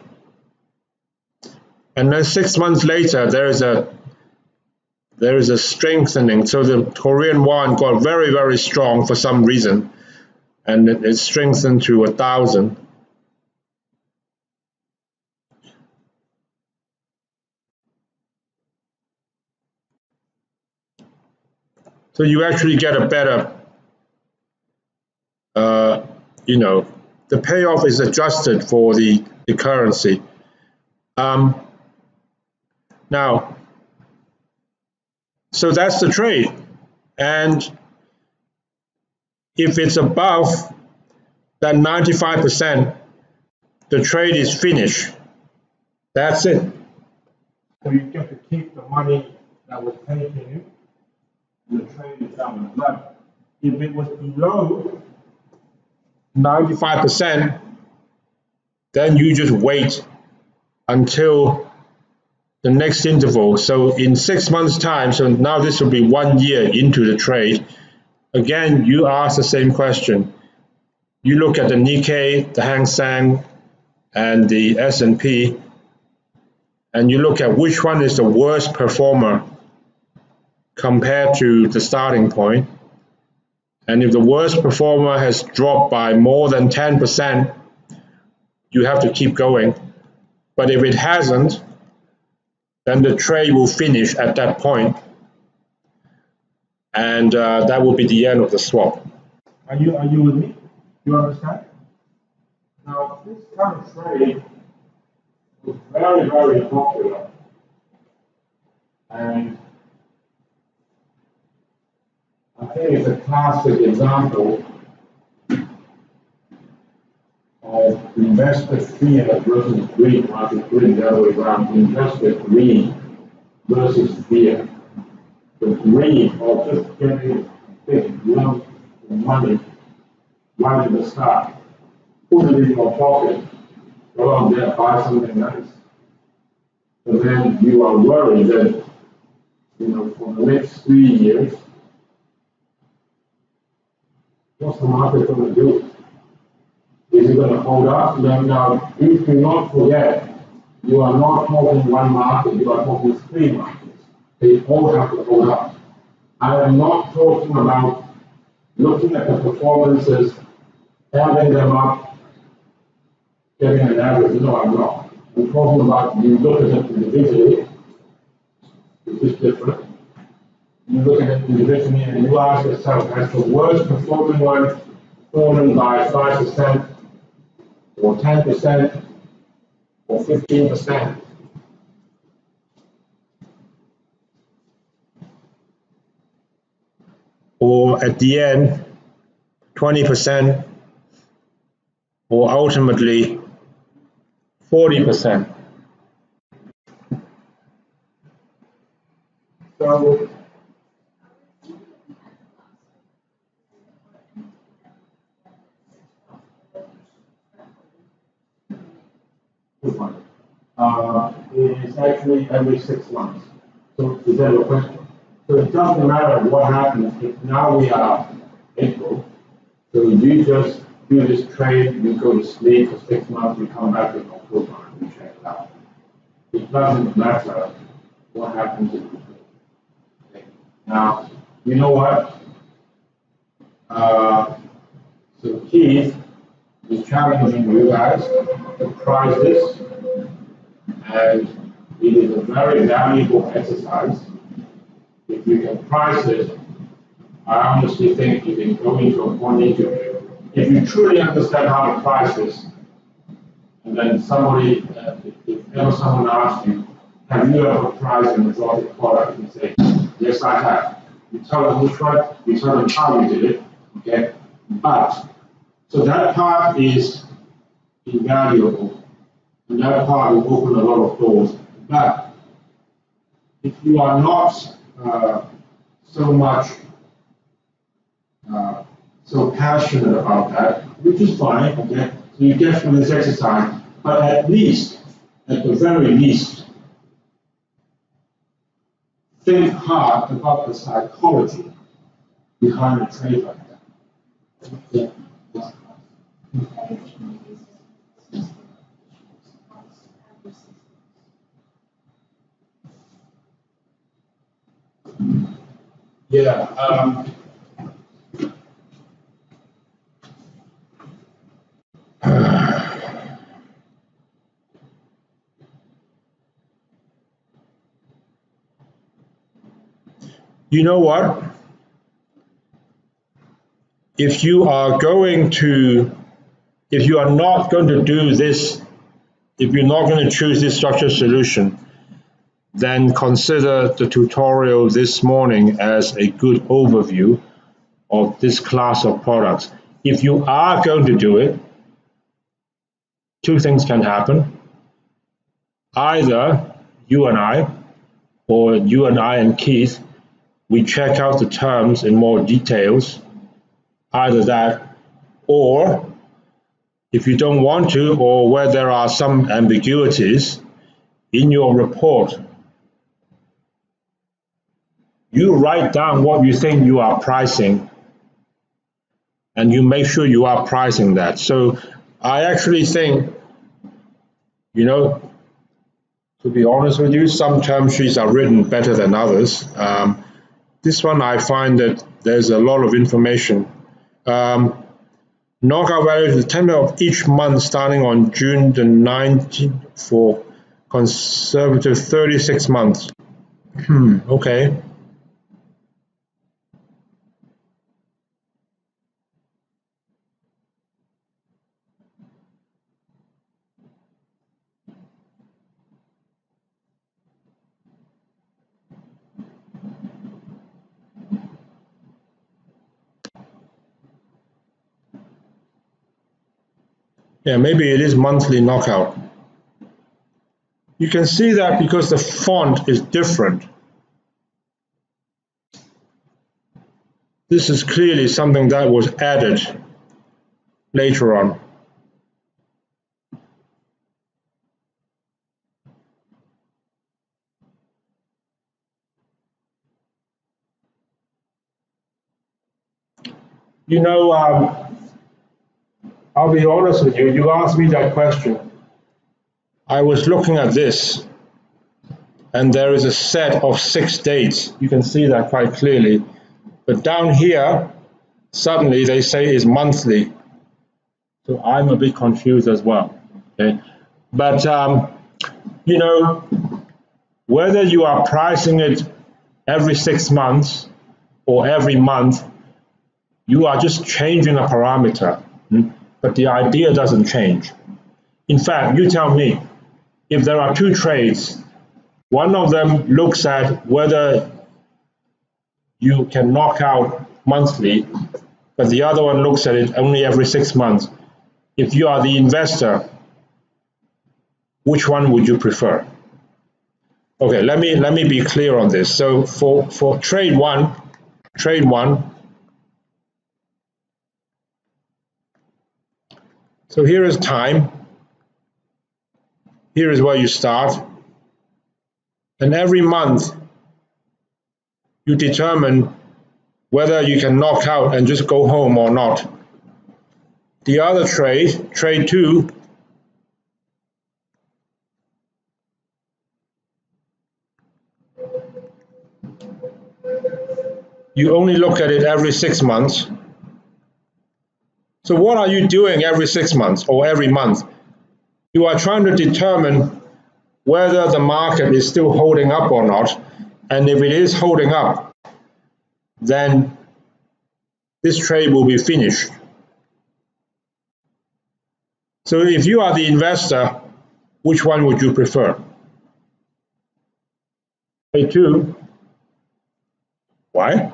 And then 6 months later, there is a strengthening. So the Korean won got very, very strong for some reason, and it strengthened to 1,000. So you actually get a better, the payoff is adjusted for the currency. Now, so that's the trade. And if it's above that 95%, the trade is finished. That's it. So you get to keep the money that was paid to you, and the trade is done. But if it was below 95%, then you just wait until the next interval. So in 6 months' time, so now this will be 1 year into the trade. Again, you ask the same question. You look at the Nikkei, the Hang Seng, and the S&P, and you look at which one is the worst performer compared to the starting point. And if the worst performer has dropped by more than 10%, you have to keep going. But if it hasn't, then the trade will finish at that point, and that will be the end of the swap. Are you with me? You understand? Now, this kind of trade was very, very popular. And I think it's a classic example of investor fear versus greed, market greed, the other way around. Investor greed versus fear. The greed of just getting big lump of money right at the start, put it in your pocket, go out there, buy something nice. And then you are worried that, for the next 3 years, what's the market going to do? Is it going to hold up? Now, please do not forget, you are not talking one market, you are talking 3 markets. They all have to hold up. I am not talking about looking at the performances, adding them up, getting an average. No, I'm not. I'm talking about you look at it individually, which is different. You look at it individually and you ask yourself, has the worst performing one fallen by 5%, or 10%, or 15%? Or at the end, 20%, or ultimately 40%. So, it's actually every 6 months. So is that your question? So it doesn't matter what happens if now we are April. So you just do this trade, you go to sleep for 6 months, you come back in October and you check it out. It doesn't matter what happens in between. Okay. Now, you know what? So Keith is challenging you guys to price this, and it is a very valuable exercise. If you can price it, I honestly think you can go into a one interview. If you truly understand how to price this, and then somebody, if ever someone asks you, have you ever priced an exotic product? You say, yes, I have. You tell them which one, you tell them how you did it, okay? But, so that part is invaluable, and that part will open a lot of doors. But if you are not so much so passionate about that, which is fine, okay? So you get through this exercise, but at least, at the very least, think hard about the psychology behind a trade like that. Yeah. Yeah. You know what? If you are not going to do this, if you're not going to choose this structured solution, then consider the tutorial this morning as a good overview of this class of products. If you are going to do it, two things can happen. Either you and I, or you and I and Keith, we check out the terms in more details. Either that, or if you don't want to, or where there are some ambiguities in your report, you write down what you think you are pricing, and you make sure you are pricing that. So I actually think, to be honest with you, some term sheets are written better than others. This one, I find that there's a lot of information. Knockout value is the 10th of each month starting on June the 19th for conservative 36 months. Okay. Yeah, maybe it is monthly knockout. You can see that because the font is different. This is clearly something that was added later on. I'll be honest with you, you asked me that question. I was looking at this, and there is a set of 6 dates. You can see that quite clearly. But down here, suddenly they say it's monthly. So I'm a bit confused as well. Okay? But, whether you are pricing it every 6 months or every month, you are just changing a parameter. But the idea doesn't change. In fact, you tell me, if there are two trades, one of them looks at whether you can knock out monthly, but the other one looks at it only every 6 months. If you are the investor, which one would you prefer? Okay, let me be clear on this. So for trade one, so here is time. Here is where you start. And every month you determine whether you can knock out and just go home or not. The other trade, trade 2, you only look at it every 6 months. So what are you doing every 6 months or every month? You are trying to determine whether the market is still holding up or not. And if it is holding up, then this trade will be finished. So if you are the investor, which one would you prefer? Trade 2. Why?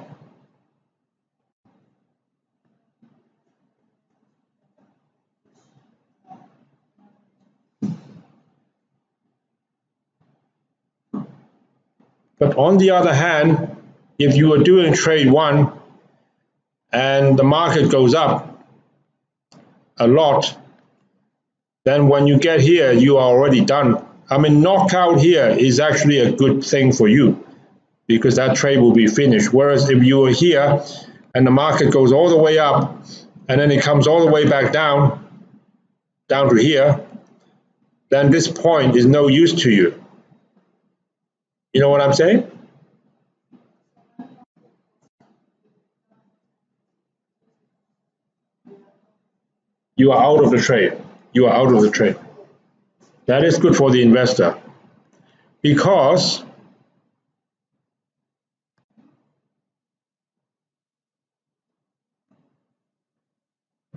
But on the other hand, if you are doing trade 1 and the market goes up a lot, then when you get here, you are already done. I mean, knockout here is actually a good thing for you because that trade will be finished. Whereas if you are here and the market goes all the way up and then it comes all the way back down to here, then this point is no use to you. You know what I'm saying? You are out of the trade. You are out of the trade. That is good for the investor because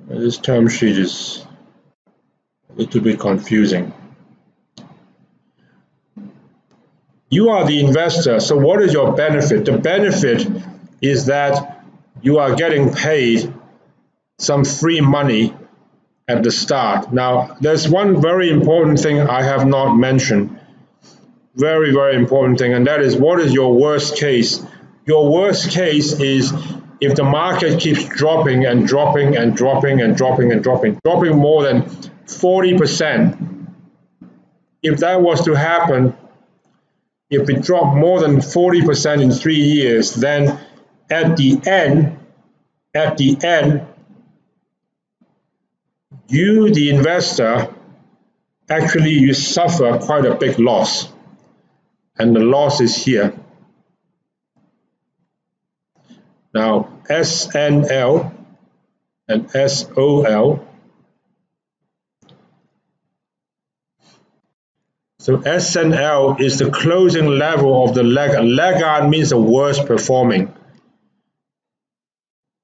this term sheet is a little bit confusing. You are the investor, so what is your benefit? The benefit is that you are getting paid some free money at the start. Now, there's one very important thing I have not mentioned, very, very important thing, and that is what is your worst case? Your worst case is if the market keeps dropping and dropping and dropping and dropping and dropping more than 40%. If that was to happen, if it dropped more than 40% in 3 years, then at the end, you, the investor, actually you suffer quite a big loss. And the loss is here. Now, SNL and SOL. So SNL is the closing level of the laggard. Laggard means the worst performing.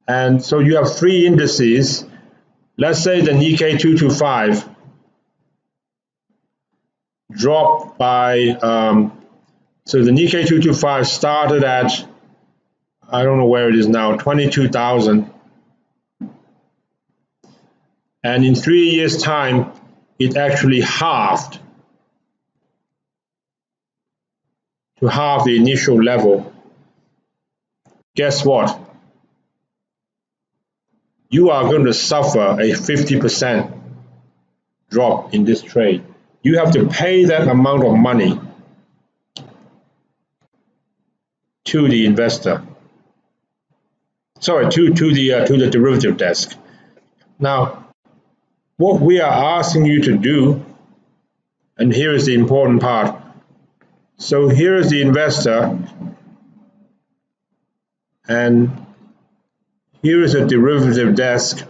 And so you have 3 indices. Let's say the Nikkei 225 dropped by, so the Nikkei 225 started at, I don't know where it is now, 22,000. And in 3 years' time, it actually halved to half the initial level. Guess what? You are going to suffer a 50% drop in this trade. You have to pay that amount of money to the investor. Sorry, to the derivative desk. Now, what we are asking you to do, and here is the important part. So here is the investor, and here is a derivative desk.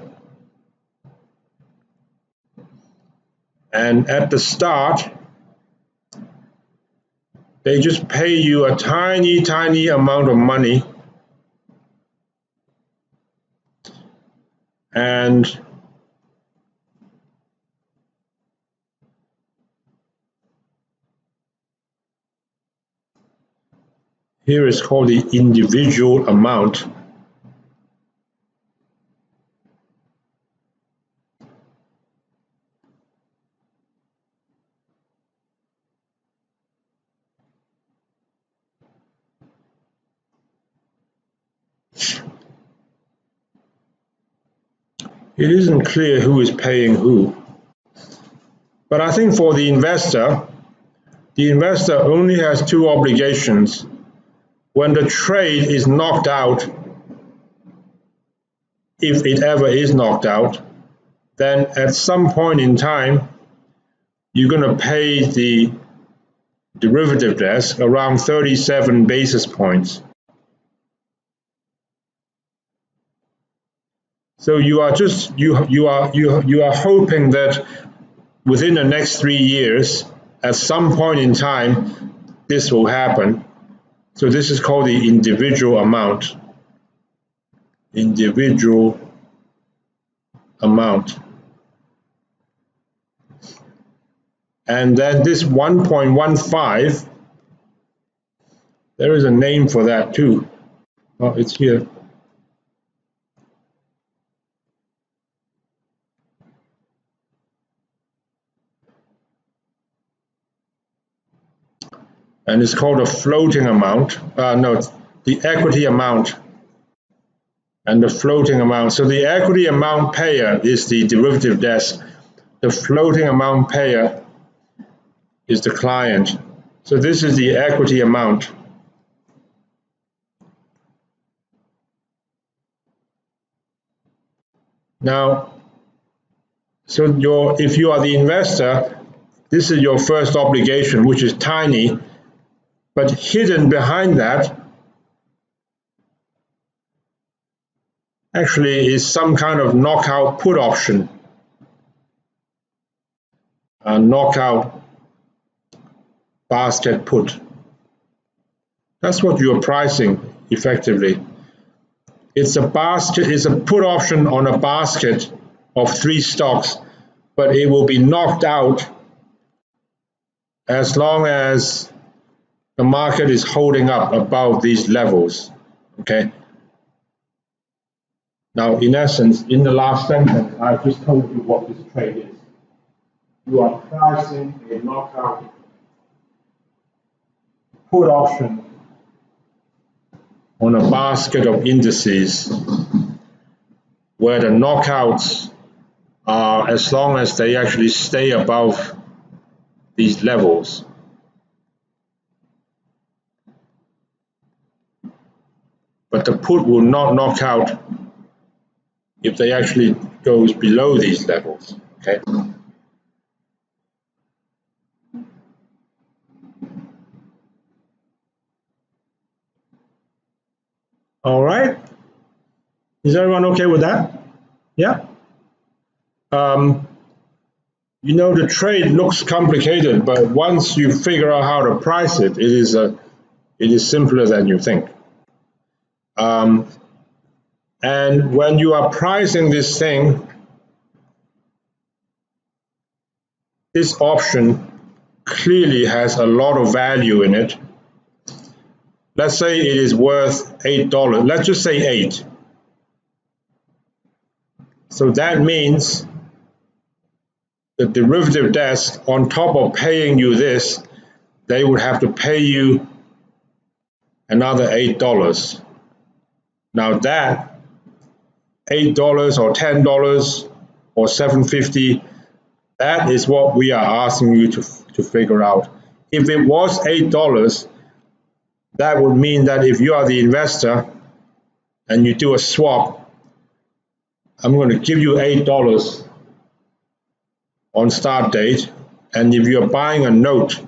And at the start, they just pay you a tiny, tiny amount of money. And here is called the individual amount. It isn't clear who is paying who. But I think for the investor only has 2 obligations. When the trade is knocked out, if it ever is knocked out, then at some point in time, you're going to pay the derivative desk around 37 basis points. So you are just you are hoping that within the next 3 years, at some point in time, this will happen. So this is called the individual amount. Individual amount. And then this 1.15, there is a name for that too. Oh, it's here. And it's called a floating amount. No, the equity amount and the floating amount. So the equity amount payer is the derivative desk. The floating amount payer is the client. So this is the equity amount. Now, so if you are the investor, this is your first obligation, which is tiny, but hidden behind that actually is some kind of knockout put option. A knockout basket put. That's what you're pricing effectively. It's a basket, it's a put option on a basket of 3 stocks, but it will be knocked out as long as the market is holding up above these levels. Okay. Now, in essence, in the last sentence, I just told you what this trade is. You are pricing a knockout put option on a basket of indices where the knockouts are, as long as they actually stay above these levels. But the put will not knock out if they actually goes below these levels. Okay. All right. Is everyone okay with that? Yeah. You know, the trade looks complicated, but once you figure out how to price it, it is simpler than you think. And when you are pricing this thing, this option clearly has a lot of value in it. Let's say it is worth $8. Let's just say 8. So that means the derivative desk, on top of paying you this, they would have to pay you another $8. Now that $8 or $10 or $7.50, that is what we are asking you to figure out. If it was $8, that would mean that if you are the investor and you do a swap, I'm going to give you $8 on start date, and if you're buying a note,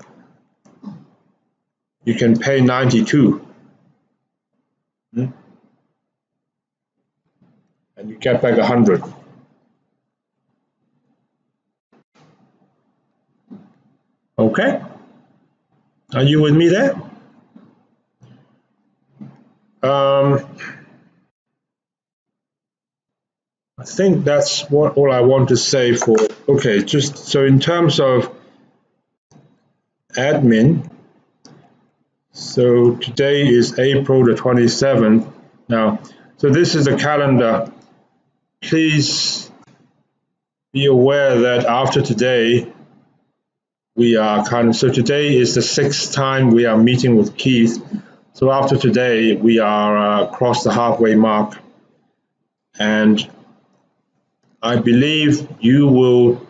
you can pay 92. And you get back 100. Okay? Are you with me there? I think that's all I want to say for, okay, just so in terms of admin, so today is April the 27th. Now, so this is the calendar. Please be aware that after today, we are so today is the 6th time we are meeting with Keith. So after today, we are across the halfway mark. And I believe you will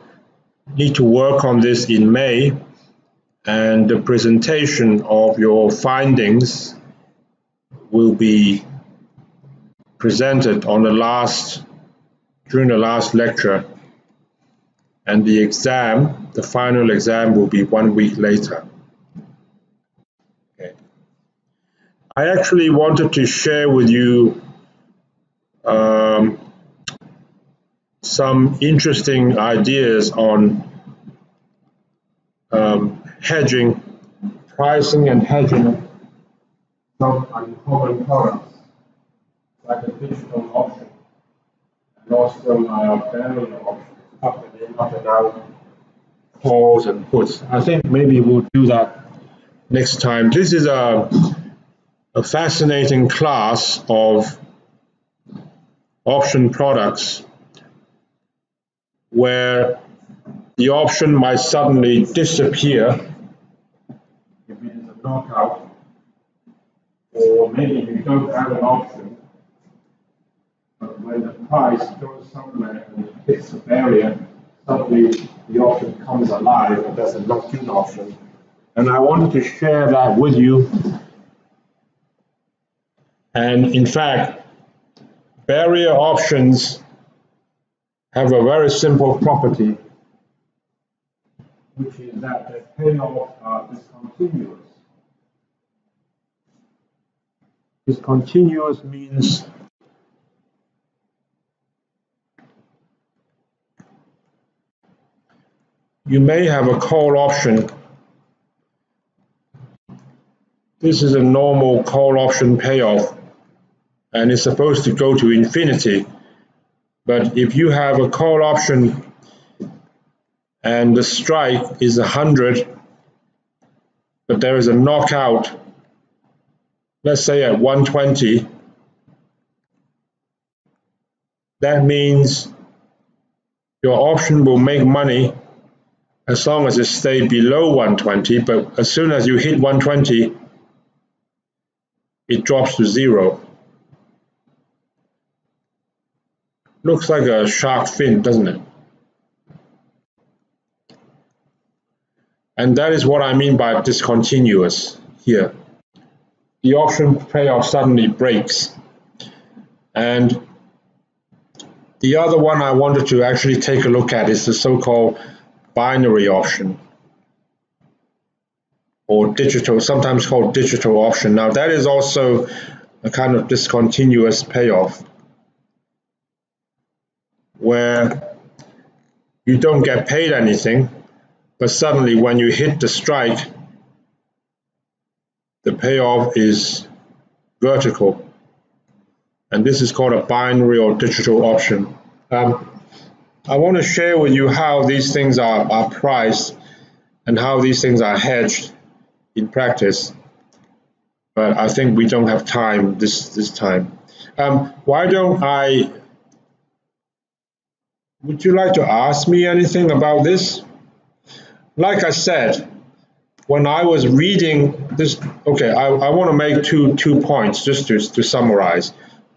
need to work on this in May, and the presentation of your findings will be presented on the last during the last lecture, and the exam, the final exam, will be 1 week later. Okay. I actually wanted to share with you some interesting ideas on hedging, pricing and hedging some uncommon products, like a digital option, and also barrier options, up and down, calls and puts. I think maybe we'll do that next time. This is a fascinating class of option products where the option might suddenly disappear if it is a knockout, or maybe you don't have an option, but when the price goes somewhere and it hits a barrier, suddenly the option comes alive, and there's a knock-in option. And I wanted to share that with you. And in fact, barrier options have a very simple property, which is that the payoffs are discontinuous. Discontinuous means you may have a call option. This is a normal call option payoff, and it's supposed to go to infinity. But if you have a call option and the strike is 100, but there is a knockout, let's say at 120, that means your option will make money as long as it stays below 120, but as soon as you hit 120, it drops to 0. Looks like a shark fin, doesn't it? And that is what I mean by discontinuous here. The option payoff suddenly breaks. And the other one I wanted to actually take a look at is the so-called binary option, or digital, sometimes called digital option. Now that is also a kind of discontinuous payoff, where you don't get paid anything, but suddenly when you hit the strike, the payoff is vertical. And this is called a binary or digital option. I want to share with you how these things are priced and how these things are hedged in practice. But I think we don't have time this time. Why don't I, would you like to ask me anything about this? Like I said, when I was reading this, okay, I want to make two points just to summarize.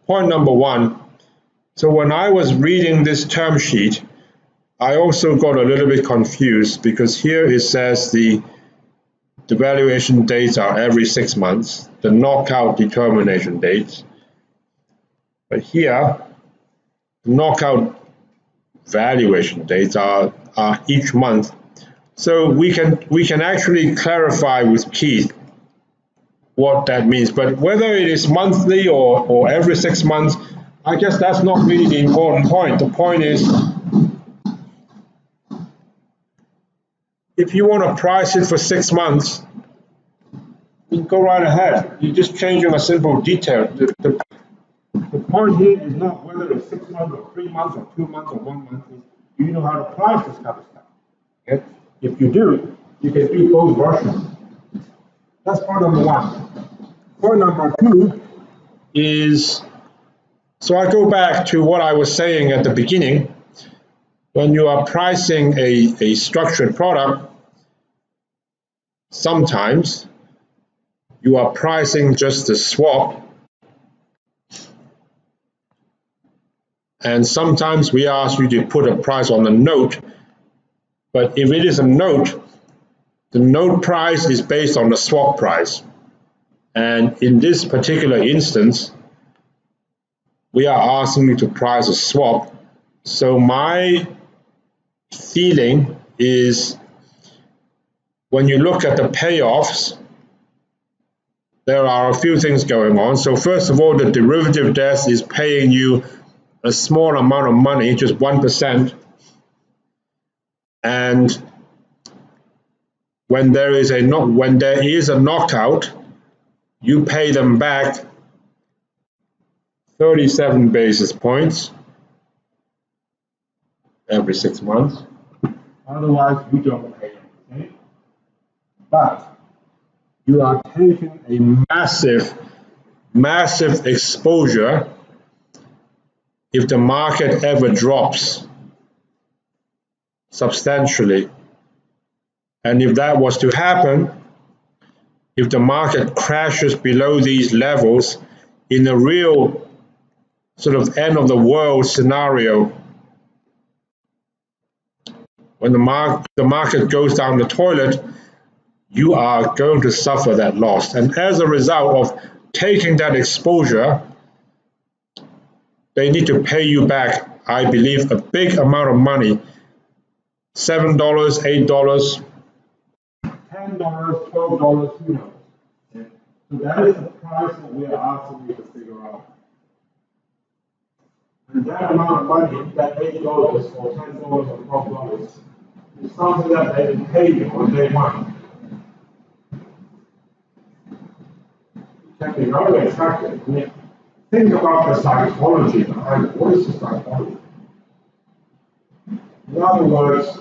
Point number one, so when I was reading this term sheet, I also got a little bit confused because here it says the valuation dates are every 6 months, the knockout determination dates. But here, the knockout valuation dates are each month. So we can actually clarify with Keith what that means. But whether it is monthly or every 6 months, I guess that's not really the important point. The point is, if you want to price it for 6 months, you go right ahead. You're just changing a simple detail. The point here is not whether it's 6 months or 3 months or 2 months or 1 month. Do you know how to price this kind of stuff? Okay? If you do, you can do both versions. That's point number one. Point number two is, so I go back to what I was saying at the beginning. When you are pricing a structured product, sometimes you are pricing just the swap, and sometimes we ask you to put a price on the note. But if it is a note, the note price is based on the swap price. And in this particular instance, we are asking you to price a swap So my feeling is when you look at the payoffs, there are a few things going on. So first of all, the derivative desk is paying you a small amount of money, just 1%. And when there is a knockout, you pay them back 37 basis points every 6 months. Otherwise, you don't pay anything. But you are taking A massive exposure if the market ever drops substantially. And if that was to happen, if the market crashes below these levels in a real sort of end of the world scenario, when the market goes down the toilet, you are going to suffer that loss. And as a result of taking that exposure, they need to pay you back, I believe, a big amount of money, $7, $8, $10, $12, who knows? So that is the price that we are asking you to figure out. And that amount of money, that $8 or $10 or $12, is something that they will pay you on day one. It can be very attractive. I mean, think about the psychology behind it. What is the psychology? In other words,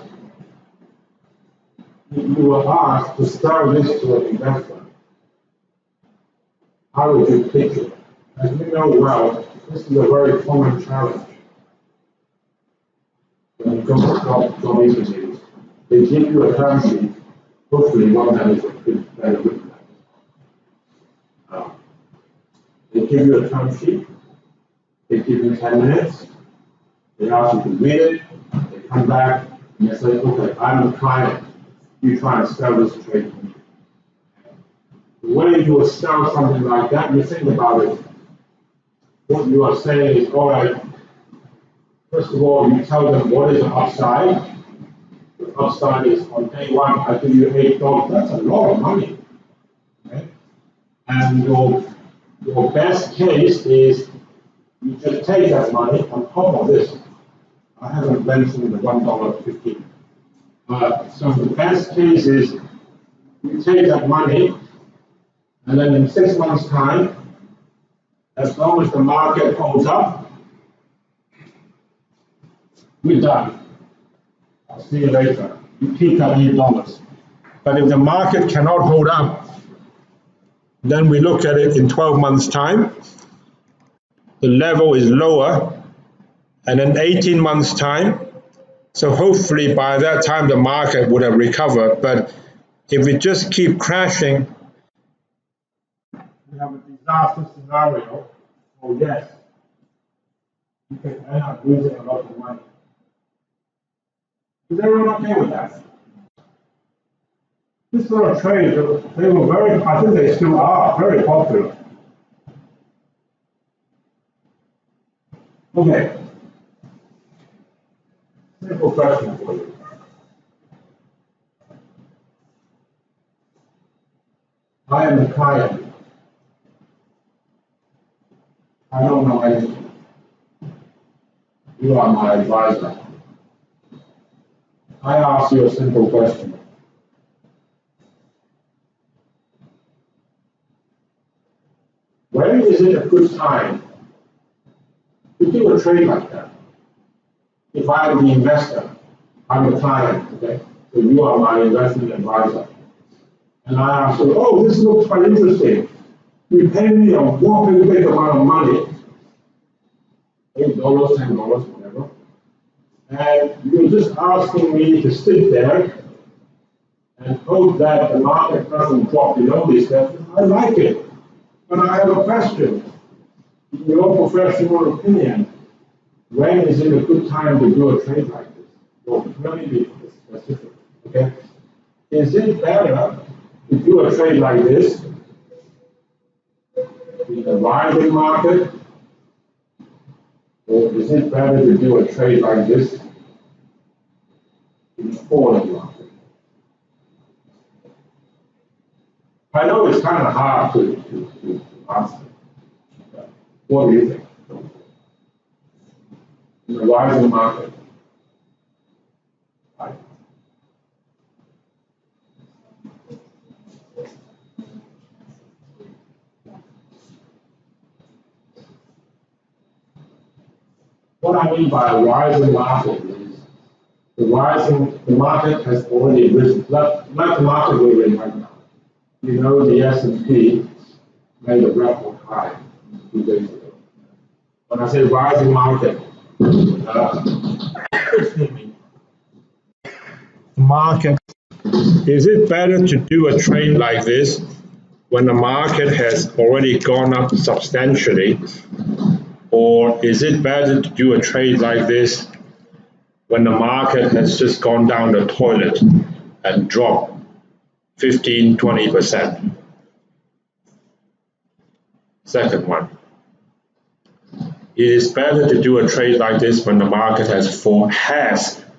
you were asked to sell this to an investor. How would you pitch it? As you know well, this is a very common challenge. When you go to job interviews, they give you a term sheet, hopefully one that is very good. They give you a term sheet, they give you 10 minutes, they ask you to read it, they come back, and they say, okay, I'm the client, you try and sell this trade to me. When you will sell something like that, you think about it. What you are saying is, all right, first of all, you tell them what is the upside. The upside is on day one, I give you $8. That's a lot of money. Okay? And your best case is you just take that money on top of this. I haven't mentioned the $1.50. So the best case is you take that money, and then in 6 months' time, as long as the market holds up, we're done. I'll see you later. You keep that $8. But if the market cannot hold up, then we look at it in 12 months' time, the level is lower, and in 18 months' time, so hopefully by that time the market would have recovered. But if we just keep crashing, we have a disaster scenario, oh yes, you can end up losing a lot of money. Is everyone okay with that? This sort of trade, they were very, I think they still are, very popular. Okay. Simple question for you. I am the client. I don't know anything. You are my advisor. I ask you a simple question. When is it a good time to do a trade like that? If I am the investor, I'm the client, okay? So you are my investment advisor. And I ask you, oh, this looks quite interesting. You pay me a whopping big amount of money, $8, $10, whatever. And you're just asking me to sit there and hope that the market doesn't drop below this level. I like it. But I have a question. In your professional opinion, when is it a good time to do a trade like this? Well, let me be specific, okay? Is it better to do a trade like this in the rising market Or is it better to do a trade like this in the falling market? I know it's kind of hard to answer. What do you think? In the rising market, right? What I mean by a rising market is the market has already risen. Let the market we're in right now. You know the S&P made a record high 2 days ago. When I say rising market, excuse me, market. Is it better to do a trade like this when the market has already gone up substantially? Or is it better to do a trade like this when the market has just gone down the toilet and dropped 15–20%? Second one. It is better to do a trade like this when the market has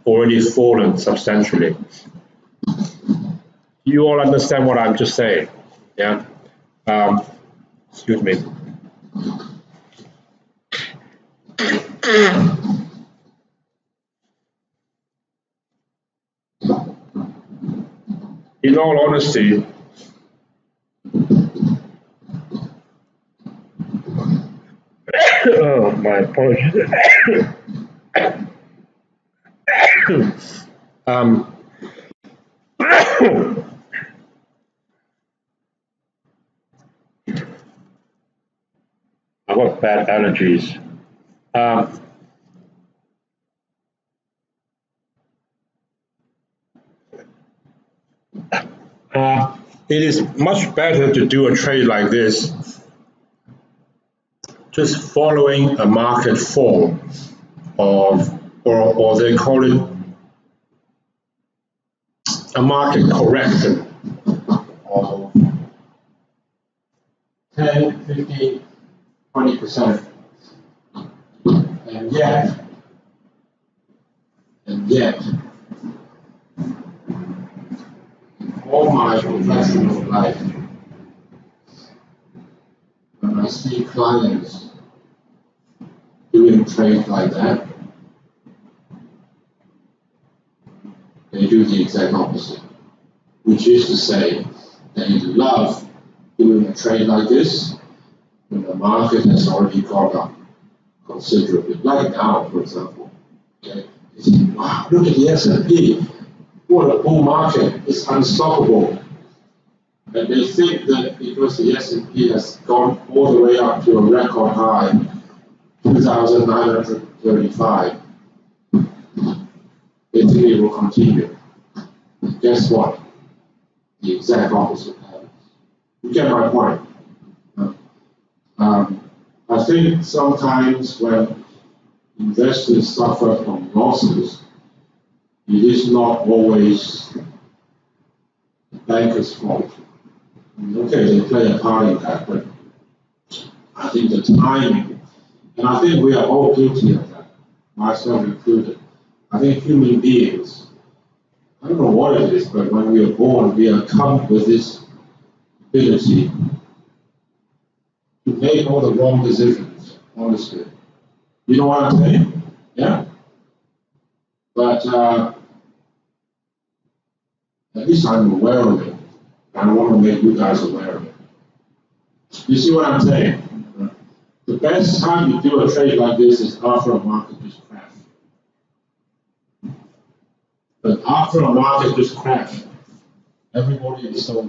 already fallen substantially. You all understand what I'm just saying? Yeah? Excuse me. In all honesty, oh, my apologies. I've got bad allergies. It is much better to do a trade like this, just following a market fall or they call it a market correction of 10, 15, 20%. And yet, all my professional life, when I see clients doing trades like that, they do the exact opposite, which is to say they love doing a trade like this when the market has already gone up considerably. Like now, for example, okay, you see, wow, look at the S&P. What a bull market, it's unstoppable. And they think that because the S&P has gone all the way up to a record high, 2,935, they think it will continue. Guess what? The exact opposite happens. You get my point. I think sometimes when investors suffer from losses, it is not always the banker's fault. Okay, they play a part in that, but I think the timing, and I think we are all guilty of that, myself included. I think human beings, I don't know what it is, but when we are born, we are come with this ability to make all the wrong decisions, honestly. You know what I'm saying? Yeah? But at least I'm aware of it. I want to make you guys aware of it. You see what I'm saying? The best time you do a trade like this is after a market just crashed. But after a market just crashed, everybody is so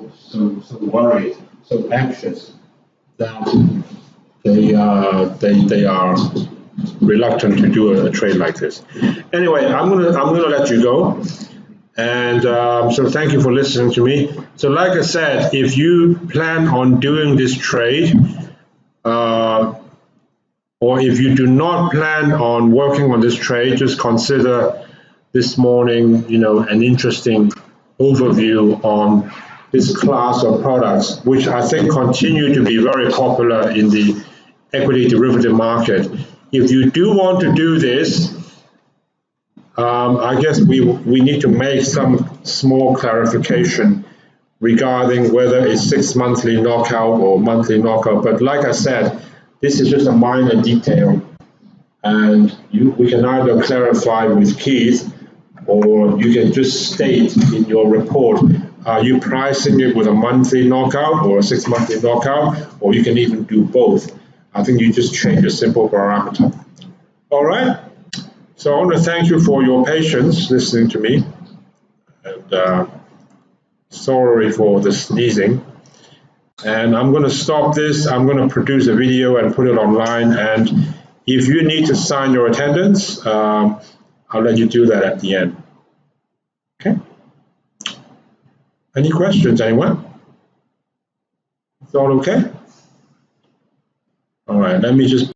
worried, so anxious that they are reluctant to do a trade like this. Anyway, I'm gonna let you go, and so thank you for listening to me. So, like I said, if you plan on doing this trade, or if you do not plan on working on this trade, just consider this morning, an interesting overview on this class of products, which I think continue to be very popular in the equity derivative market. if you do want to do this, I guess we need to make some small clarification regarding whether it's 6 monthly knockout or monthly knockout. But like I said, this is just a minor detail, and we can either clarify with Keith, or you can just state in your report, are you pricing it with a monthly knockout or a 6 monthly knockout, or you can even do both. I think you just change a simple parameter. All right. So I want to thank you for your patience listening to me, and sorry for the sneezing. And I'm going to stop this. I'm going to produce a video and put it online. And if you need to sign your attendance, I'll let you do that at the end. Okay? Any questions, anyone? It's all okay? All right, let me just